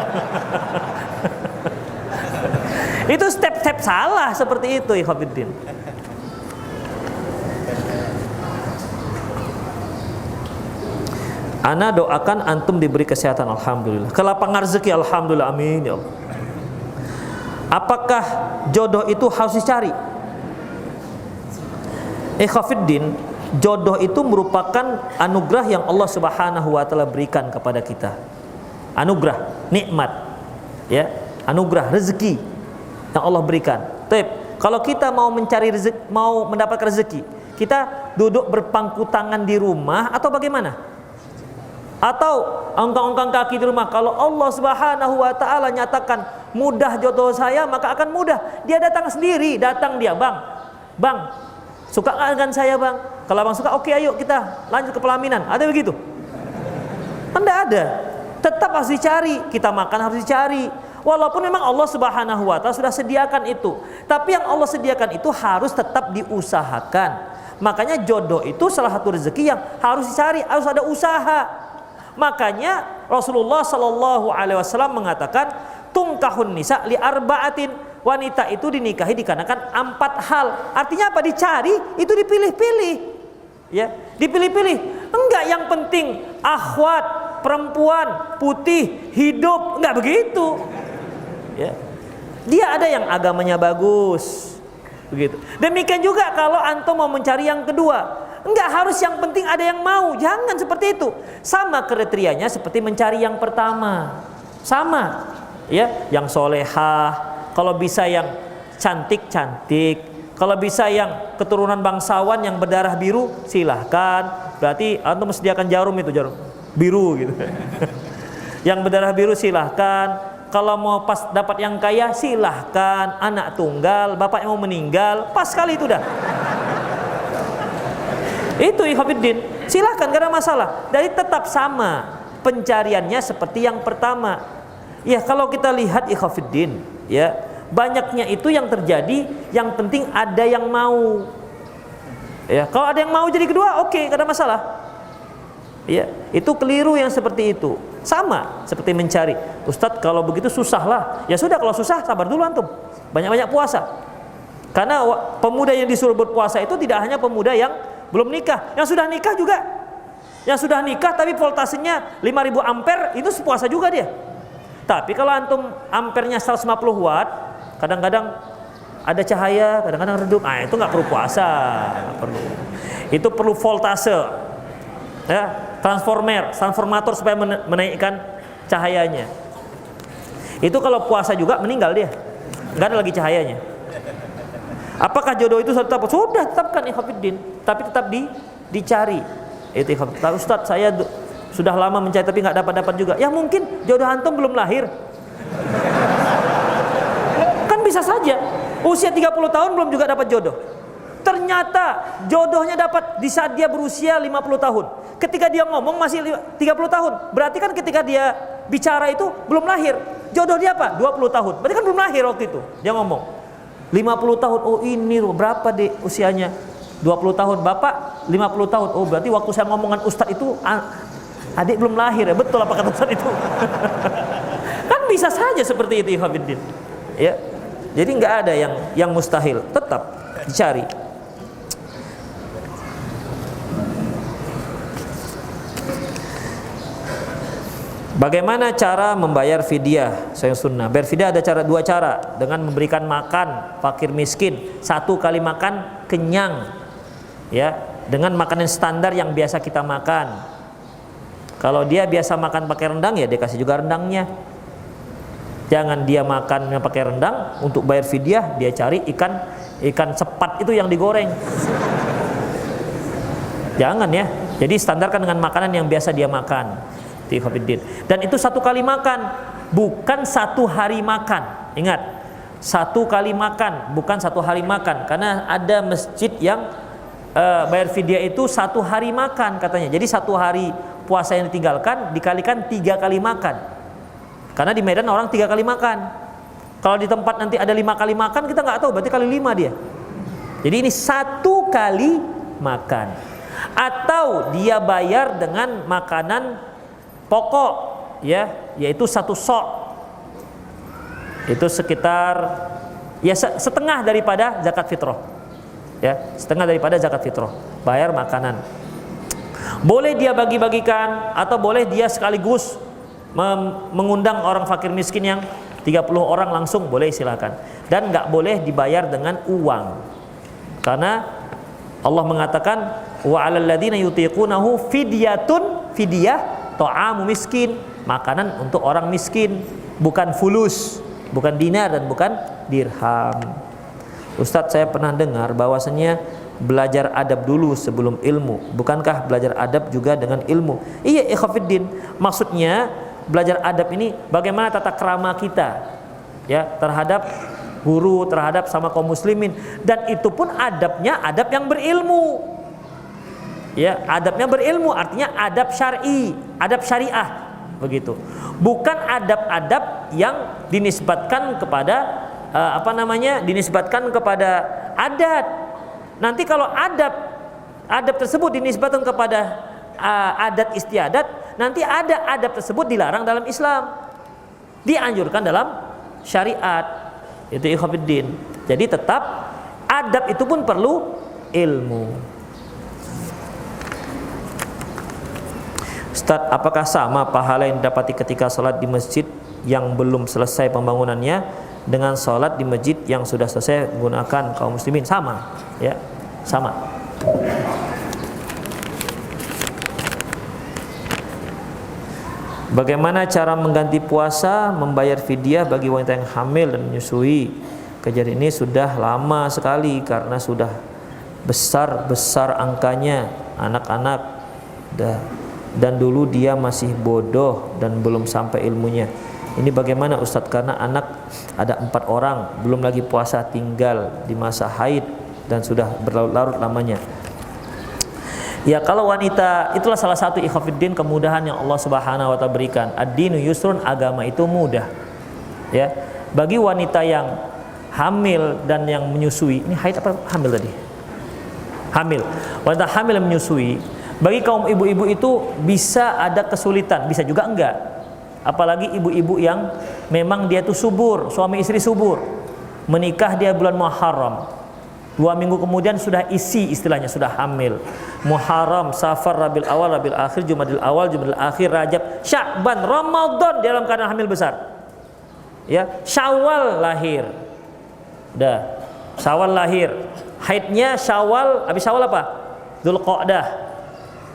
Itu step-step salah seperti itu, ikhwatiddin. Ana doakan antum diberi kesehatan, alhamdulillah. Kelapangan rezeki, alhamdulillah, amin ya Allah. Apakah jodoh itu harus dicari? Ikhwatiddin, jodoh itu merupakan anugerah yang Allah Subhanahu wa taala berikan kepada kita. Anugerah, nikmat. Ya, anugerah rezeki yang Allah berikan. Tapi kalau kita mau mencari rezeki, mau mendapatkan rezeki, kita duduk berpangku tangan di rumah atau bagaimana? Atau ongkang-ongkang kaki di rumah. Kalau Allah Subhanahu wa taala nyatakan mudah jodoh saya, maka akan mudah. Dia datang sendiri, datang dia, Bang, suka nggak dengan saya, Bang? Kalau Bang suka, oke, ayo kita lanjut ke pelaminan. Ada begitu? Tidak ada. Tetap harus dicari. Kita makan harus dicari. Walaupun memang Allah Subhanahu wa taala sudah sediakan itu, tapi yang Allah sediakan itu harus tetap diusahakan. Makanya jodoh itu salah satu rezeki yang harus dicari, harus ada usaha. Makanya Rasulullah Shallallahu Alaihi Wasallam mengatakan tungkahun nisa li arba'atin, wanita itu dinikahi dikarenakan 4 hal. Artinya apa? Dicari, itu dipilih-pilih, ya, dipilih-pilih. Enggak yang penting akhwat, perempuan, putih, hidup, enggak begitu. Ya, dia ada yang agamanya bagus, begitu. Demikian juga kalau antum mau mencari yang kedua. Enggak harus yang penting ada yang mau, jangan seperti itu. Sama kriterianya seperti mencari yang pertama. Sama, ya, yang solehah, kalau bisa yang cantik-cantik, kalau bisa yang keturunan bangsawan yang berdarah biru, silahkan. Berarti antum sediakan jarum itu, jarum biru gitu. Yang berdarah biru silahkan. Kalau mau pas dapat yang kaya silahkan. Anak tunggal, bapak yang mau meninggal, pas sekali itu dah. Itu ikhwatiddin, silahkan, gak ada masalah. Jadi tetap sama pencariannya seperti yang pertama. Ya kalau kita lihat ikhwatiddin, ya banyaknya itu yang terjadi, yang penting ada yang mau. Ya kalau ada yang mau jadi kedua, oke, gak ada masalah. Ya itu keliru yang seperti itu. Sama seperti mencari. Ustadz kalau begitu susah lah. Ya sudah, kalau susah sabar dulu antum. Banyak-banyak puasa. Karena pemuda yang disuruh berpuasa itu tidak hanya pemuda yang belum nikah, yang sudah nikah juga. Yang sudah nikah tapi voltasenya 5000 ampere, itu puasa juga dia. Tapi kalau antum ampernya 150 watt, kadang-kadang ada cahaya, kadang-kadang redup, itu nggak perlu puasa, nggak perlu. Itu perlu voltase, ya, transformator supaya menaikkan cahayanya. Itu kalau puasa juga meninggal dia, nggak ada lagi cahayanya. Apakah jodoh itu sudah tetap? Sudah tetapkan ikhwatiddin, tapi tetap dicari. Itu ikhwatiddin. Ustaz, saya sudah lama mencari tapi nggak dapat juga. Ya mungkin jodoh antum belum lahir. Kan bisa saja usia 30 tahun belum juga dapat jodoh. Ternyata jodohnya dapat di saat dia berusia 50 tahun. Ketika dia ngomong masih 30 tahun. Berarti kan ketika dia bicara itu belum lahir. Jodoh dia apa? 20 tahun. Berarti kan belum lahir waktu itu. Dia ngomong 50 tahun. Oh ini berapa deh usianya? 20 tahun. Bapak 50 tahun. Oh berarti waktu saya ngomongan ustadz itu adik belum lahir ya. Betul apa kata ustadz itu? Kan bisa saja seperti itu ikhwatiddin. Ya. Jadi nggak ada yang mustahil. Tetap dicari. Bagaimana cara membayar fidyah? Sayang sunnah. Bayar fidyah ada dua cara. Dengan memberikan makan fakir miskin. 1 kali makan kenyang. Ya, dengan makanan standar yang biasa kita makan. Kalau dia biasa makan pakai rendang ya dia kasih juga rendangnya. Jangan dia makannya pakai rendang. Untuk bayar fidyah dia cari ikan sepat itu yang digoreng. Jangan ya. Jadi standarkan dengan makanan yang biasa dia makan. Dan itu 1 kali makan, bukan 1 hari makan. Ingat, 1 kali makan, bukan 1 hari makan. Karena ada masjid yang bayar fidyah itu 1 hari makan katanya. Jadi 1 hari puasa yang ditinggalkan dikalikan 3 kali makan. Karena di Medan orang 3 kali makan. Kalau di tempat nanti ada 5 kali makan, kita nggak tahu, berarti kali 5 dia. Jadi ini 1 kali makan. Atau dia bayar dengan makanan pokok, ya, yaitu 1 sok. Itu sekitar ya setengah daripada zakat fitrah. Ya, setengah daripada zakat fitrah. Bayar makanan. Boleh dia bagi-bagikan atau boleh dia sekaligus mengundang orang fakir miskin yang 30 orang langsung, boleh silakan. Dan nggak boleh dibayar dengan uang. Karena Allah mengatakan wa 'alal ladzina yutiqunahu fidyah ta'amu miskin, makanan untuk orang miskin, bukan fulus, bukan dinar dan bukan dirham. Ustadz, saya pernah dengar bahwasanya belajar adab dulu sebelum ilmu. Bukankah belajar adab juga dengan ilmu? Iya ikhwatiddin, maksudnya belajar adab ini bagaimana tata krama kita ya terhadap guru, terhadap sama kaum muslimin, dan itu pun adabnya adab yang berilmu. Ya, adabnya berilmu artinya adab syar'i, adab syariah begitu. Bukan adab-adab yang dinisbatkan kepada dinisbatkan kepada adat. Nanti kalau adab tersebut dinisbatkan kepada adat istiadat, nanti ada adab tersebut dilarang dalam Islam. Dianjurkan dalam syariat. Itu ikhwatiddin. Jadi tetap adab itu pun perlu ilmu. Ustaz, apakah sama pahala yang didapati ketika sholat di masjid yang belum selesai pembangunannya dengan sholat di masjid yang sudah selesai menggunakan kaum muslimin? Sama, ya, sama. Bagaimana cara mengganti puasa, membayar fidyah bagi wanita yang hamil dan menyusui? Kejadian ini sudah lama sekali karena sudah besar angkanya anak-anak dan dulu dia masih bodoh dan belum sampai ilmunya. Ini bagaimana Ustadz? Karena anak ada 4 orang, belum lagi puasa, tinggal di masa haid dan sudah berlarut-larut lamanya. Ya, kalau wanita, itulah salah satu ikhwatiddin kemudahan yang Allah Subhanahu wa taala berikan. Ad-dinu yusrun, agama itu mudah. Ya, bagi wanita yang hamil dan yang menyusui, ini haid apa hamil tadi? Hamil. Wanita hamil yang menyusui, bagi kaum ibu-ibu itu bisa ada kesulitan, bisa juga enggak. Apalagi ibu-ibu yang memang dia tuh subur, suami istri subur. Menikah dia bulan Muharram. 2 minggu kemudian sudah isi, istilahnya sudah hamil. Muharram, Safar, Rabiul Awal, Rabiul Akhir, Jumadil Awal, Jumadil Akhir, Rajab, Sya'ban, Ramadan dalam keadaan hamil besar. Ya, Syawal lahir. Dah. Syawal lahir. Haidnya Syawal, habis Syawal apa? Dzulqa'dah.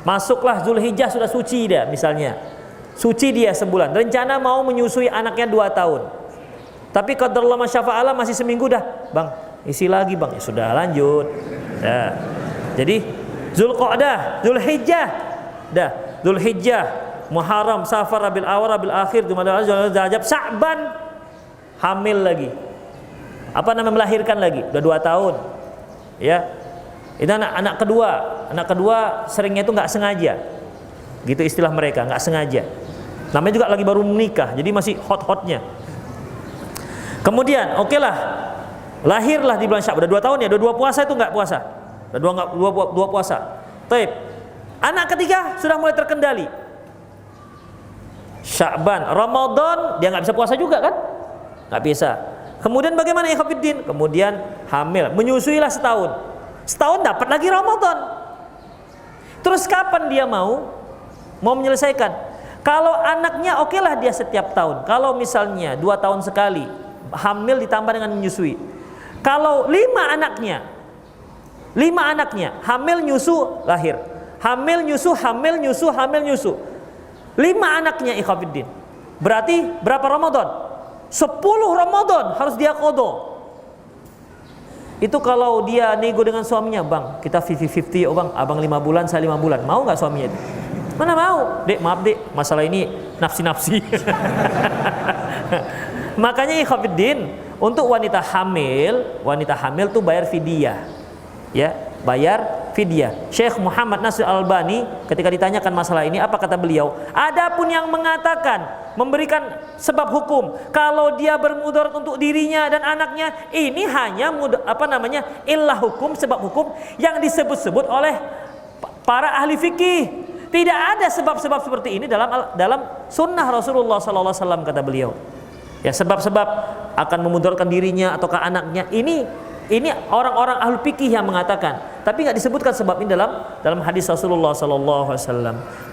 Masuklah Zulhijjah sudah suci dia misalnya. Suci dia sebulan. Rencana mau menyusui anaknya 2 tahun. Tapi qadarullah masyafa'ala masih seminggu dah. Bang, isi lagi bang. Ya sudah, lanjut. Ya. Jadi Zulqa'dah, Zulhijjah, dah. Zulhijjah, Muharram, Safar, Rabiul Awwal, Rabiul Akhir, Jumadil Awal, Rajab, Sya'ban, hamil lagi. Apa namanya, melahirkan lagi? Udah 2 tahun. Ya. Itu anak kedua. Anak kedua seringnya itu nggak sengaja. Gitu istilah mereka, nggak sengaja. Namanya juga lagi baru menikah, jadi masih hot-hotnya. Kemudian, oke lah, lahirlah di bulan Sya'ban. Udah 2 tahun ya, udah 2 puasa itu nggak puasa. Udah 2 puasa. Taib. Anak ketiga sudah mulai terkendali. Sya'ban, Ramadan dia nggak bisa puasa juga kan? Nggak bisa. Kemudian bagaimana ikhwatiddin? Kemudian hamil, menyusuilah setahun. Setahun dapat lagi Ramadan. Terus kapan dia mau menyelesaikan? Kalau anaknya oke lah dia setiap tahun. Kalau misalnya 2 tahun sekali hamil ditambah dengan menyusui. Kalau 5 anaknya hamil nyusu lahir, hamil nyusu, hamil nyusu, hamil nyusu. 5 anaknya ikhwatiddin. Berarti berapa Ramadan? 10 Ramadan harus dia qadha. Itu kalau dia nego dengan suaminya, bang kita 50-50 bang, abang 5 bulan saya 5 bulan, mau nggak suaminya itu? Mana mau, dek maaf dek, masalah ini nafsi-nafsi. Makanya ikhwatiddin, untuk wanita hamil tuh bayar fidyah, ya bayar fidyah. Syekh Muhammad Nasir Al-Albani ketika ditanyakan masalah ini, apa kata beliau? Adapun yang mengatakan memberikan sebab hukum kalau dia bermudarat untuk dirinya dan anaknya, ini hanya illah hukum, sebab hukum yang disebut-sebut oleh para ahli fikih. Tidak ada sebab-sebab seperti ini dalam sunnah Rasulullah SAW, kata beliau. Ya, sebab-sebab akan memudaratkan dirinya ataukah anaknya, ini orang-orang ahli fikih yang mengatakan, tapi nggak disebutkan sebab ini dalam hadis Rasulullah SAW.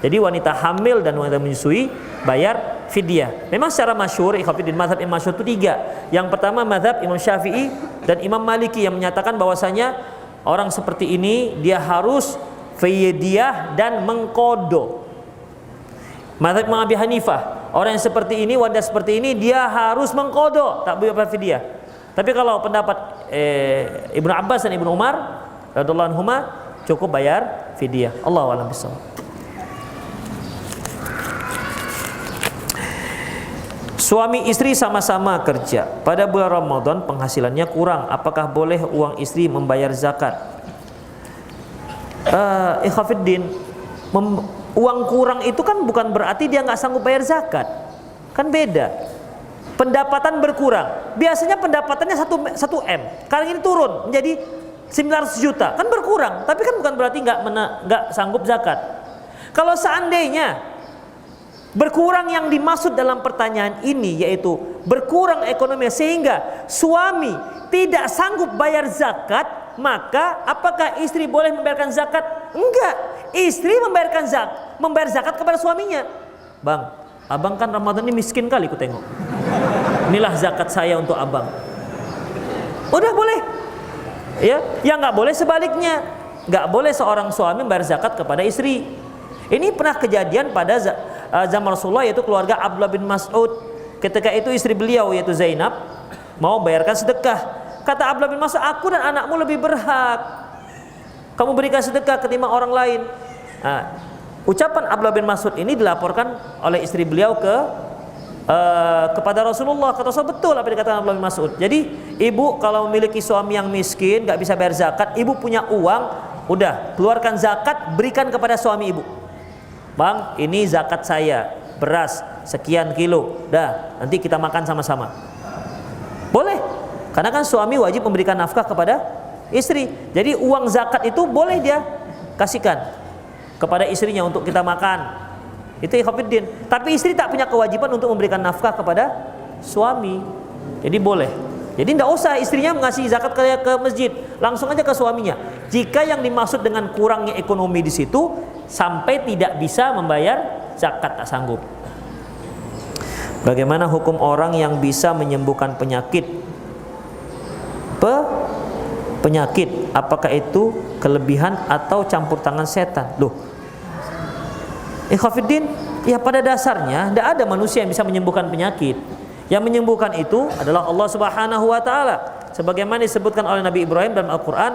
Jadi wanita hamil dan wanita menyusui bayar fidyah. Memang secara masyhur ikhwatiddin, mazhab yang masyhur itu 3. Yang pertama mazhab Imam Syafi'i dan Imam Maliki yang menyatakan bahwasanya orang seperti ini dia harus fidyah dan mengqadha. Mazhab Imam Abi Hanifah, orang yang seperti ini, wanita seperti ini dia harus mengqadha, tak boleh bayar fidyah. Tapi kalau pendapat Ibnu Abbas dan Ibnu Umar radhiyallahu anhuma, cukup bayar fidyah. Allahu a'lam bishawab. Suami istri sama-sama kerja. Pada bulan Ramadan penghasilannya kurang, apakah boleh uang istri membayar zakat? Ikhwatiddin, uang kurang itu kan bukan berarti dia nggak sanggup bayar zakat, kan beda. Pendapatan berkurang, biasanya pendapatannya 1 M, kali ini turun menjadi 900 juta, kan berkurang, tapi kan bukan berarti nggak sanggup zakat. Kalau seandainya berkurang yang dimaksud dalam pertanyaan ini yaitu berkurang ekonomi sehingga suami tidak sanggup bayar zakat, maka apakah istri boleh membayarkan zakat? Enggak. Istri membayar zakat kepada suaminya. Bang, abang kan Ramadan ini miskin kali, ku tengok. Inilah zakat saya untuk abang. Udah boleh. Ya, yang nggak boleh sebaliknya. Nggak boleh seorang suami membayar zakat kepada istri. Ini pernah kejadian pada zaman Rasulullah, yaitu keluarga Abdullah bin Mas'ud. Ketika itu istri beliau yaitu Zainab mau bayarkan sedekah. Kata Abdullah bin Mas'ud, aku dan anakmu lebih berhak kamu berikan sedekah ketimbang orang lain. Nah, ucapan Abdullah bin Mas'ud ini dilaporkan oleh istri beliau kepada Rasulullah. Kata Rasul, betul apa dikatakan Abdullah bin Mas'ud. Jadi ibu kalau memiliki suami yang miskin, nggak bisa bayar zakat, ibu punya uang, udah keluarkan zakat, berikan kepada suami ibu. Bang, ini zakat saya, beras sekian kilo, dah nanti kita makan sama-sama. Boleh, karena kan suami wajib memberikan nafkah kepada istri. Jadi uang zakat itu boleh dia kasihkan kepada istrinya untuk kita makan. Itu ikhwatiddin. Tapi istri tak punya kewajiban untuk memberikan nafkah kepada suami. Jadi boleh. Jadi tidak usah istrinya mengasih zakat ke masjid, langsung aja ke suaminya. Jika yang dimaksud dengan kurangnya ekonomi di situ sampai tidak bisa membayar zakat, tak sanggup. Bagaimana hukum orang yang bisa menyembuhkan penyakit? Penyakit, apakah itu kelebihan atau campur tangan setan? Loh, ikhwatiddin, ya pada dasarnya tidak ada manusia yang bisa menyembuhkan penyakit. Yang menyembuhkan itu adalah Allah Subhanahu wa taala. sebagaimana disebutkan oleh Nabi Ibrahim dalam Al-Qur'an,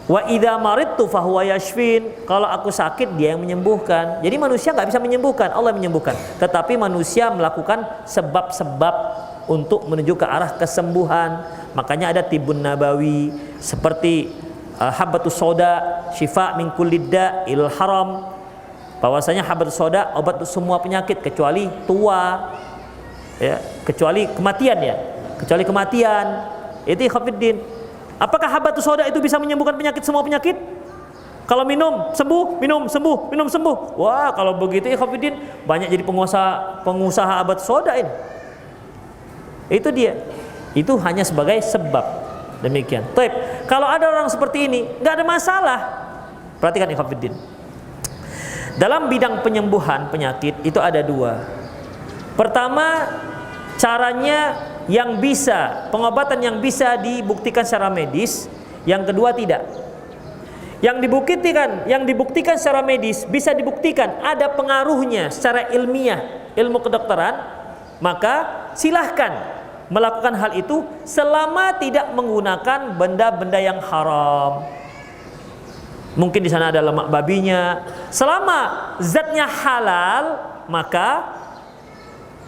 wa idza maridtu fahuwa yashfin. Kalau aku sakit, dia yang menyembuhkan. Jadi manusia nggak bisa menyembuhkan, Allah yang menyembuhkan. Tetapi manusia melakukan sebab-sebab untuk menuju ke arah kesembuhan. Makanya ada tibun nabawi seperti habbatus soda, syifa min kulli da'il haram. Bahwasanya habbatus soda obat untuk semua penyakit kecuali tua, ya, kecuali kematian, ya, kecuali kematian. Itu ikhwatiddin. Apakah habbatus soda itu bisa menyembuhkan penyakit, semua penyakit? Kalau minum sembuh, minum sembuh, minum sembuh. Wah, kalau begitu ikhwatiddin banyak jadi pengusaha habbatus soda ini. Itu dia. Itu hanya sebagai sebab. Demikian. Taib. Kalau ada orang seperti ini, nggak ada masalah. Perhatikan ikhwatiddin. Dalam bidang penyembuhan penyakit itu ada dua. Pertama, caranya yang bisa, pengobatan yang bisa dibuktikan secara medis. Yang kedua tidak. Yang dibuktikan secara medis bisa dibuktikan ada pengaruhnya secara ilmiah, ilmu kedokteran, maka silahkan melakukan hal itu selama tidak menggunakan benda-benda yang haram. Mungkin di sana ada lemak babinya. Selama zatnya halal, maka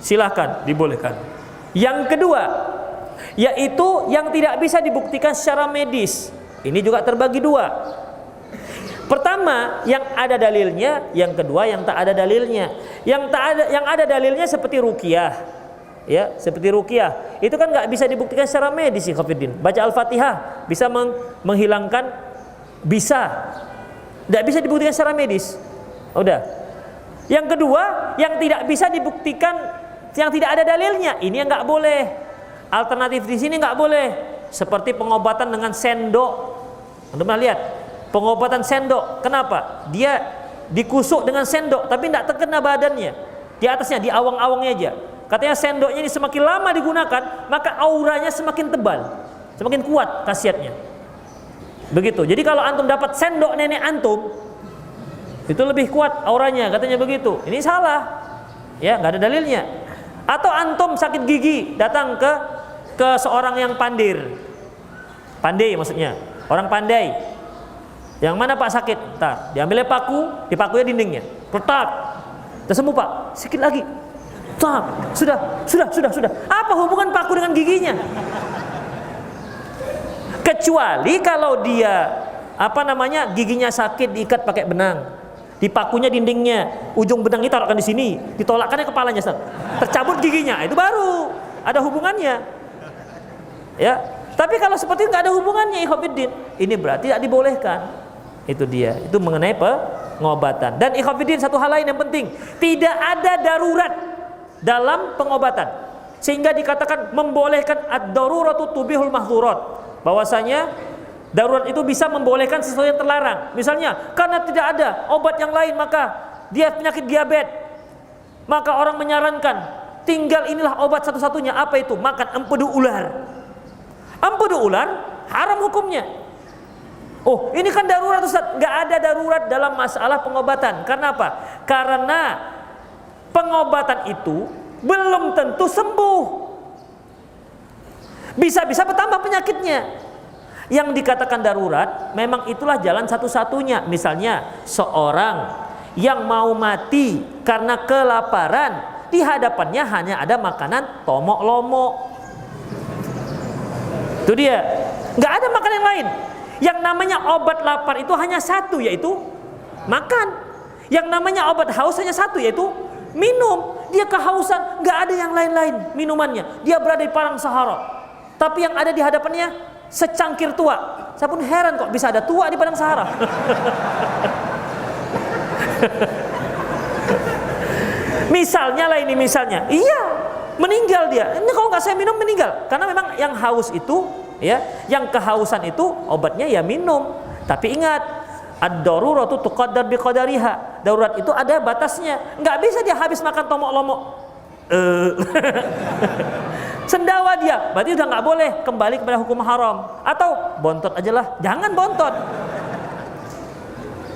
silahkan, dibolehkan. Yang kedua, yaitu yang tidak bisa dibuktikan secara medis. Ini juga terbagi dua. Pertama, yang ada dalilnya. Yang kedua, yang tak ada dalilnya. Yang ada dalilnya seperti ruqyah, ya, seperti ruqyah. Itu kan nggak bisa dibuktikan secara medis, ikhwatiddin. Baca Al-Fatihah bisa menghilangkan, bisa, tidak bisa dibuktikan secara medis. Udah. Yang kedua, yang tidak bisa dibuktikan, yang tidak ada dalilnya, ini yang nggak boleh. Alternatif di sini nggak boleh. Seperti pengobatan dengan sendok. Anda pernah lihat pengobatan sendok? Kenapa? Dia dikusuk dengan sendok, tapi tidak terkena badannya. Di atasnya, di awang-awangnya aja. Katanya sendoknya ini semakin lama digunakan, maka auranya semakin tebal, semakin kuat khasiatnya. Begitu. Jadi kalau antum dapat sendok nenek antum, itu lebih kuat auranya, katanya begitu. Ini salah, ya, nggak ada dalilnya. Atau antum sakit gigi, datang ke seorang yang pandai maksudnya, orang pandai. Yang mana Pak sakit? Ntar diambilnya paku, dipakunya dindingnya, retak. Udah sembuh Pak, sedikit lagi. Tak, sudah. Apa hubungan paku dengan giginya? Kecuali kalau dia giginya sakit, diikat pakai benang, dipakunya dindingnya, ujung benang itu taruhkan di sini, ditolakkannya kepalanya, tercabut giginya, itu baru ada hubungannya, ya. Tapi kalau seperti itu nggak ada hubungannya, ikhwatiddin, ini berarti tidak dibolehkan. Itu dia, itu mengenai pengobatan. Dan ikhwatiddin, satu hal lain yang penting, tidak ada darurat dalam pengobatan sehingga dikatakan membolehkan ad-daruratu tubihul mahdzurat. Bahwasanya darurat itu bisa membolehkan sesuatu yang terlarang. Misalnya karena tidak ada obat yang lain, maka dia penyakit diabetes, maka orang menyarankan tinggal inilah obat satu-satunya. Apa itu? Makan empedu ular. Empedu ular haram hukumnya. Oh, ini kan darurat Ustaz. Nggak ada darurat dalam masalah pengobatan. Karena apa? Karena pengobatan itu belum tentu sembuh. Bisa-bisa bertambah penyakitnya. Yang dikatakan darurat, memang itulah jalan satu-satunya. Misalnya seorang yang mau mati karena kelaparan, di hadapannya hanya ada makanan tomok lomok. Itu dia, nggak ada makanan yang lain. Yang namanya obat lapar itu hanya satu, yaitu makan. Yang namanya obat haus hanya satu, yaitu minum. Dia kehausan, nggak ada yang lain-lain minumannya. Dia berada di padang Sahara, tapi yang ada di hadapannya secangkir tua. Saya pun heran kok bisa ada tua di padang Sahara. Misalnya lah ini, misalnya, iya, meninggal dia. Ini kalau nggak saya minum meninggal. Karena memang yang haus itu, ya, yang kehausan itu obatnya ya minum. Tapi ingat, ad-daruratu tuqaddar biqadariha. Darurat itu ada batasnya. Nggak bisa dia habis makan tomok lomok. Sendawa dia, berarti udah nggak boleh, kembali kepada hukum haram. Atau bontot aja lah, jangan bontot.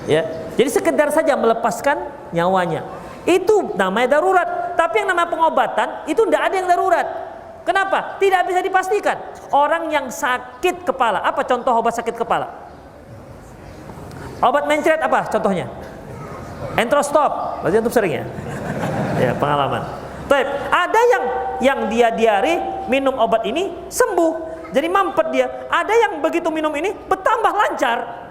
Ya, jadi sekedar saja melepaskan nyawanya. Itu namanya darurat. Tapi yang namanya pengobatan itu tidak ada yang darurat. Kenapa? Tidak bisa dipastikan. Orang yang sakit kepala, apa contoh obat sakit kepala? Obat mencret apa contohnya? Entrostop. Berarti antum sering ya? Ya, pengalaman. Baik, ada yang dia diare minum obat ini sembuh, jadi mampet dia. Ada yang begitu minum ini bertambah lancar.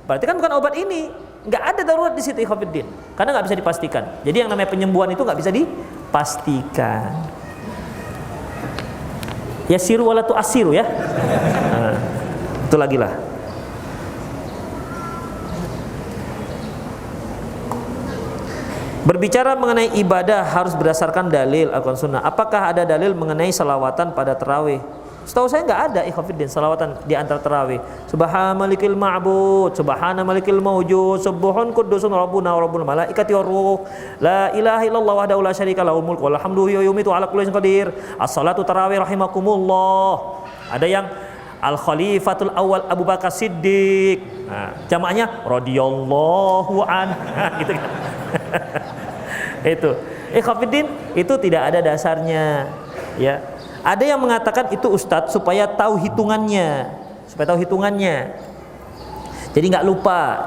Berarti kan bukan obat ini. Nggak ada darurat di situ ikhwatiddin, karena nggak bisa dipastikan. Jadi yang namanya penyembuhan itu nggak bisa dipastikan. Yasiru wala tu'assiru ya. Nah, itu lagi lah. Berbicara mengenai ibadah harus berdasarkan dalil Al-Quran Sunnah. Apakah ada dalil mengenai salawatan pada tarawih? Setahu saya nggak ada ikhwatiddin salawatan di antara tarawih. Subhana malikil ma'bud, subhana malikil mawjud, subuhun qudusun rabbuna wa rabbul malaikati war ruh, la ilaha illallah wahdahu la syarika lahu mulku wa hamduhu wa yumitu ala kulli syai'in qadir. As-salatu tarawih rahimakumullah. Ada yang Al-Khalifatul Awal Abu Bakar Siddiq. Nah, jamaahnya radhiyallahu an. Gitu kan. Itu. Ikhwatiddin itu tidak ada dasarnya. Ya. Ada yang mengatakan itu ustadz supaya tahu hitungannya, jadi nggak lupa.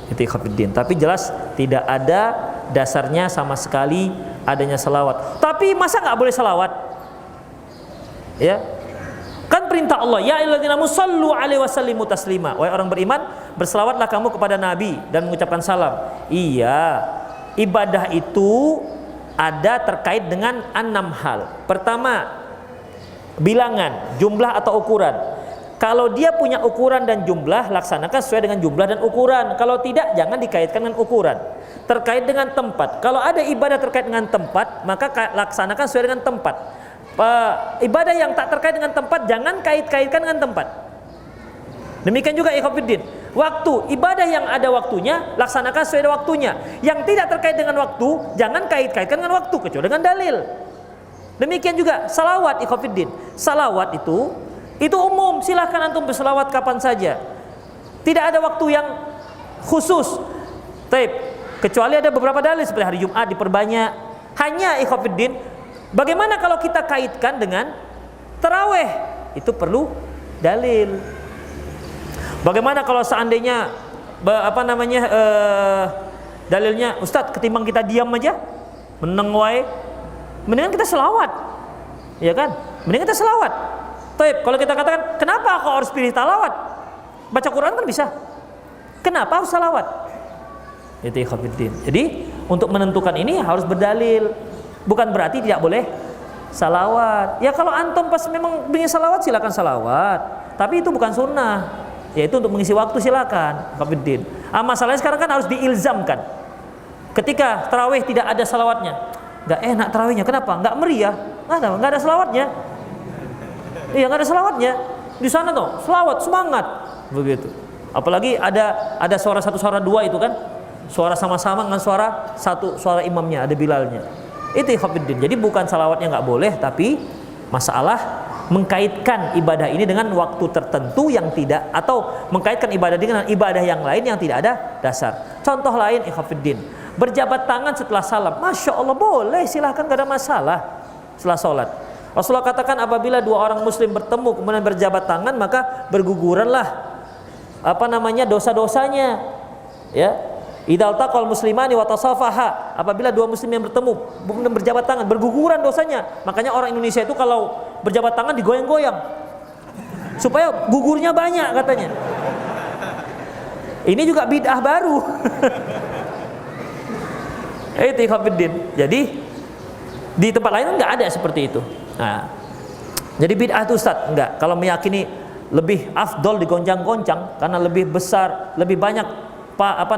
Itu ikhwatiddin. Tapi jelas tidak ada dasarnya sama sekali adanya salawat. Tapi masa nggak boleh salawat? Ya, kan perintah Allah, ya ayyuhalladzina amanu shallu alaihi wasallimu taslima. Wahai orang beriman, berselawatlah kamu kepada Nabi dan mengucapkan salam. Iya, ibadah itu ada terkait dengan 6 hal. Pertama, bilangan, jumlah atau ukuran. Kalau dia punya ukuran dan jumlah, laksanakan sesuai dengan jumlah dan ukuran. Kalau tidak, jangan dikaitkan dengan ukuran. Terkait dengan tempat, kalau ada ibadah terkait dengan tempat, maka laksanakan sesuai dengan tempat. Ibadah yang tak terkait dengan tempat, jangan kait-kaitkan dengan tempat. Demikian juga ikhwatiddin, waktu, ibadah yang ada waktunya, laksanakan sesuai dengan waktunya. Yang tidak terkait dengan waktu, jangan kait-kaitkan dengan waktu, kecuali dengan dalil. Demikian juga salawat ikhwatiddin. Salawat itu umum, silahkan antum berselawat kapan saja. Tidak ada waktu yang khusus. Taib, kecuali ada beberapa dalil seperti hari Jumat diperbanyak. Hanya ikhwatiddin, bagaimana kalau kita kaitkan dengan tarawih? Itu perlu dalil. Bagaimana kalau seandainya dalilnya, Ustadz, ketimbang kita diam aja, meneng wae, mendingan kita selawat, ya kan? Mendingan kita selawat. Taib, kalau kita katakan, kenapa kau harus pilih talawat? Baca Quran kan bisa. Kenapa harus salawat? Itu ikhwatiddin. Jadi untuk menentukan ini harus berdalil. Bukan berarti tidak boleh salawat. Ya kalau antum pas memang ingin salawat, silakan salawat. Tapi itu bukan sunnah. Yaitu untuk mengisi waktu, silakan ikhwatiddin. Masalahnya sekarang kan harus diilzamkan. Ketika tarawih tidak ada salawatnya, nggak enak tarawihnya. Kenapa? Nggak meriah. Nggak ada selawatnya. Iya, nggak ada selawatnya. Di sana tuh selawat, semangat, begitu. Apalagi ada suara satu, suara dua itu kan, suara sama-sama dengan suara satu, suara imamnya, ada Bilalnya. Itu ikhwatiddin. Jadi bukan salawatnya nggak boleh, tapi masalah mengkaitkan ibadah ini dengan waktu tertentu yang tidak, atau mengkaitkan ibadah dengan ibadah yang lain yang tidak ada dasar. Contoh lain ikhwatiddin, berjabat tangan setelah salam, masya Allah boleh, silahkan, gak ada masalah setelah sholat. Rasulullah katakan apabila dua orang muslim bertemu kemudian berjabat tangan, maka berguguranlah dosa-dosanya. Ya, idal taqal muslimani wa tasafaha, apabila dua muslim yang bertemu kemudian berjabat tangan, berguguran dosanya. Makanya orang Indonesia itu kalau berjabat tangan digoyang-goyang supaya gugurnya banyak katanya. Ini juga bid'ah baru. Itu ikhwatiddin. Jadi di tempat lain nggak ada seperti itu. Nah, jadi bid'ah itu Ustaz enggak. Kalau meyakini lebih afdol digoncang-goncang karena lebih besar, lebih banyak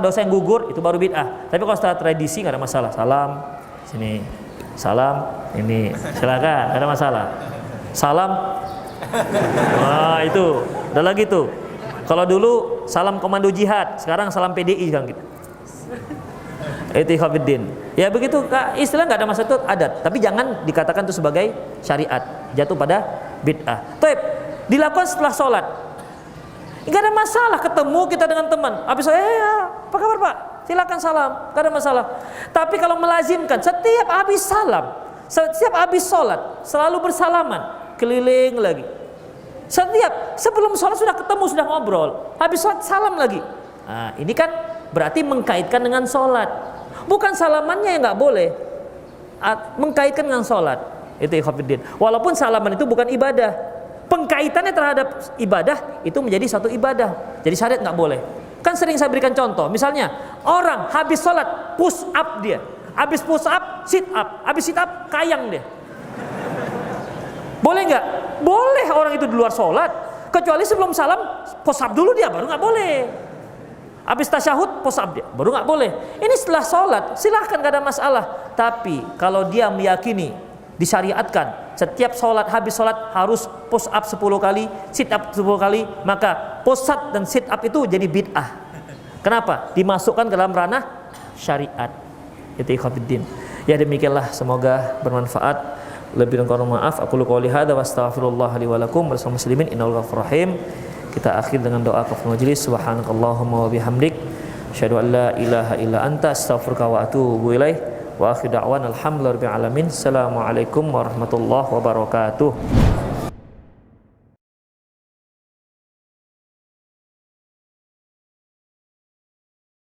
dosa yang gugur, itu baru bid'ah. Tapi kalau setelah tradisi nggak ada masalah. Salam sini, salam ini, silakan, nggak ada masalah. Salam, wah itu, udah lagi tuh. Kalau dulu salam komando jihad, sekarang salam PDI kan gitu. Itu ikhwatiddin. Ya begitu, istilah nggak ada masalah, itu adat. Tapi jangan dikatakan itu sebagai syariat, jatuh pada bid'ah. Taib, dilakukan setelah sholat. Nggak ada masalah, ketemu kita dengan teman. Habis apa kabar Pak? Silakan salam, nggak ada masalah. Tapi kalau melazimkan setiap habis salam, Setiap habis sholat selalu bersalaman, keliling lagi. Setiap sebelum sholat sudah ketemu, sudah ngobrol, habis sholat salam lagi. Nah, ini kan berarti mengkaitkan dengan sholat. Bukan salamannya yang nggak boleh, mengkaitkan dengan sholat. Itu ikhwatiddin. Walaupun salaman itu bukan ibadah, pengkaitannya terhadap ibadah itu menjadi satu ibadah. Jadi syariat nggak boleh. Kan sering saya berikan contoh, misalnya orang habis sholat push up dia, habis push up sit up, habis sit up kayang dia. Boleh nggak? Boleh orang itu di luar sholat, kecuali sebelum salam push up dulu dia, baru nggak boleh. Habis tasyahud push up dia, baru nggak boleh. Ini setelah sholat silahkan, nggak ada masalah. Tapi kalau dia meyakini disyariatkan setiap sholat, habis sholat harus push up 10 kali, sit up 10 kali, maka push up dan sit up itu jadi bid'ah. Kenapa? Dimasukkan ke dalam ranah syariat. Itu ikhwatiddin. Ya demikianlah, semoga bermanfaat. Lebih dan kurang maaf. Aku qouli hadza wa astaghfirullah li wa lakum bersama muslimin innahu ghafurur rahim. Kita akhir dengan doa kafaratul majlis. Subhanakallahumma wa bihamdik, asyhadu an la ilaha illa anta, astaghfiruka wa atubu ilaik. Wa akhir da'wan alhamdulillahi rabbil alamin. Assalamualaikum warahmatullahi wabarakatuh.